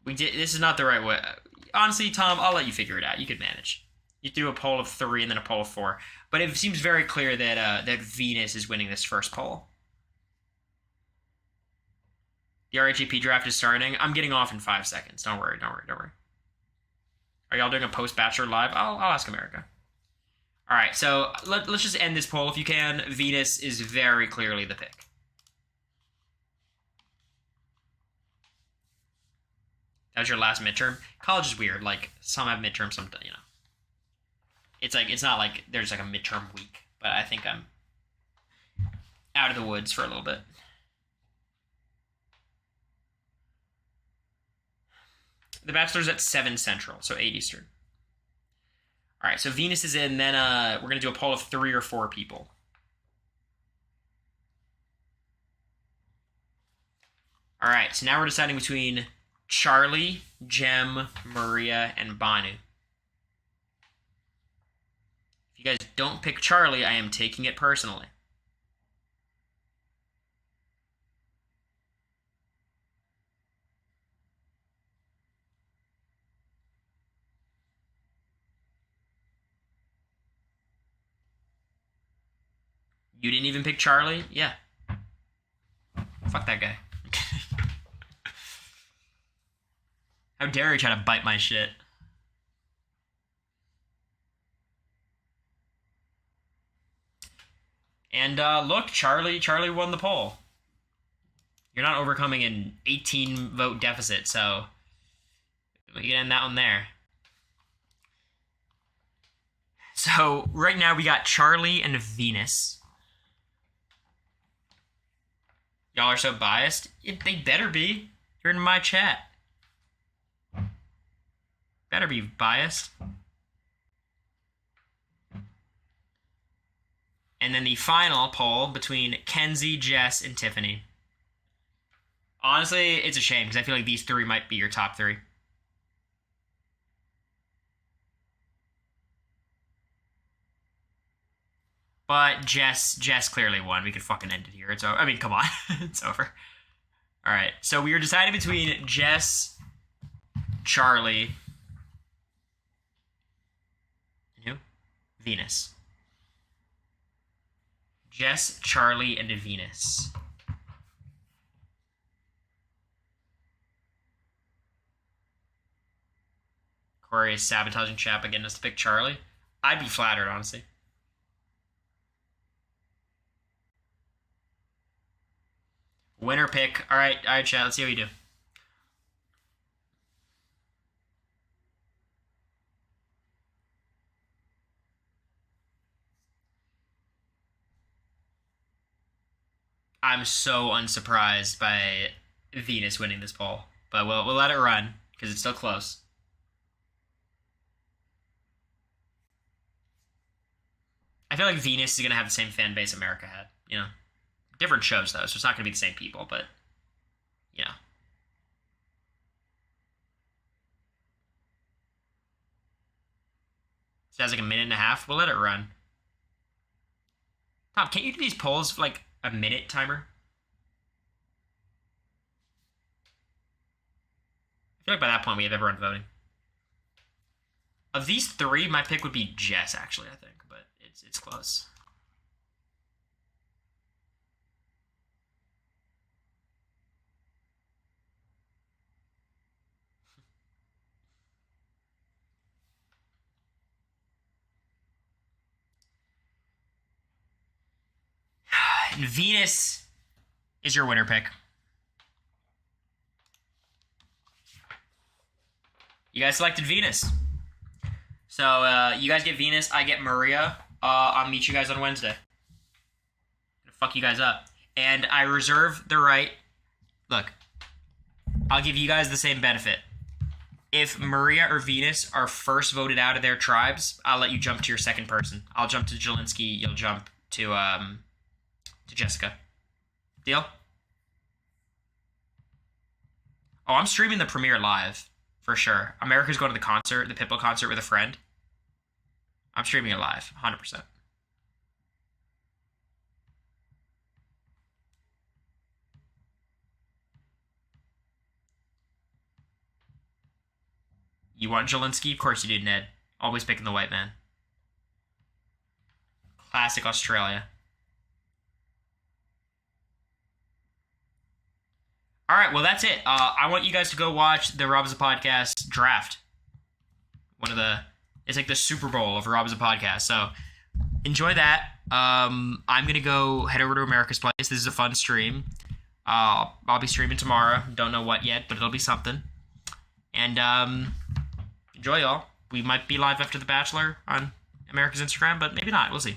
This is not the right way. Honestly, Tom, I'll let you figure it out. You could manage. You do a poll of 3 and then a poll of 4. But it seems very clear that that Venus is winning this first poll. The RHAP draft is starting. I'm getting off in 5 seconds. Don't worry. Are y'all doing a post-Bachelor live? I'll ask America. All right, so let's just end this poll if you can. Venus is very clearly the pick. That was your last midterm. College is weird. Like, some have midterm, some don't, you know. It's not like there's like a midterm week, but I think I'm out of the woods for a little bit. The Bachelor's at 7 Central, so 8 Eastern. All right, so Venus is in, then we're going to do a poll of 3 or 4 people. All right, so now we're deciding between Charlie, Jem, Maria, and Banu. If you guys don't pick Charlie, I am taking it personally. You didn't even pick Charlie? Yeah. Fuck that guy. How dare he try to bite my shit? And look, Charlie won the poll. You're not overcoming an 18 vote deficit, so we can end that one there. So right now we got Charlie and Venus. Y'all are so biased. They better be. You're in my chat. Better be biased. And then the final poll between Kenzie, Jess, and Tiffany. Honestly, it's a shame because I feel like these 3 might be your top 3. But Jess clearly won. We could fucking end it here. It's over. I mean, come on. It's over. All right. So we were deciding between Jess, Charlie, and who? Venus. Jess, Charlie, and Venus. Cory is sabotaging chat by getting us to pick Charlie. I'd be flattered, honestly. Winner pick. All right, chat. Let's see how you do. I'm so unsurprised by Venus winning this poll, but we'll let it run because it's still close. I feel like Venus is gonna have the same fan base America had, you know. Different shows though, so it's not gonna be the same people, but you know. So that's like a minute and a half. We'll let it run. Tom, can't you do these polls for like a minute timer? I feel like by that point we have everyone voting. Of these three, my pick would be Jess, actually, I think, but it's close. Venus is your winner pick. You guys selected Venus. So, you guys get Venus, I get Maria. I'll meet you guys on Wednesday. Fuck you guys up. And I reserve the right... Look, I'll give you guys the same benefit. If Maria or Venus are first voted out of their tribes, I'll let you jump to your second person. I'll jump to Jelinski, you'll jump to Jessica. Deal? Oh, I'm streaming the premiere live, for sure. America's going to the concert, the Pitbull concert with a friend. I'm streaming it live, 100%. You want Jelinski? Of course you do, Ned. Always picking the white man. Classic Australia. All right, well, that's it. I want you guys to go watch the Rob is a Podcast draft. It's like the Super Bowl of Rob is a Podcast. So enjoy that. I'm going to go head over to America's Place. This is a fun stream. I'll be streaming tomorrow. Don't know what yet, but it'll be something. And enjoy, y'all. We might be live after The Bachelor on America's Instagram, but maybe not. We'll see.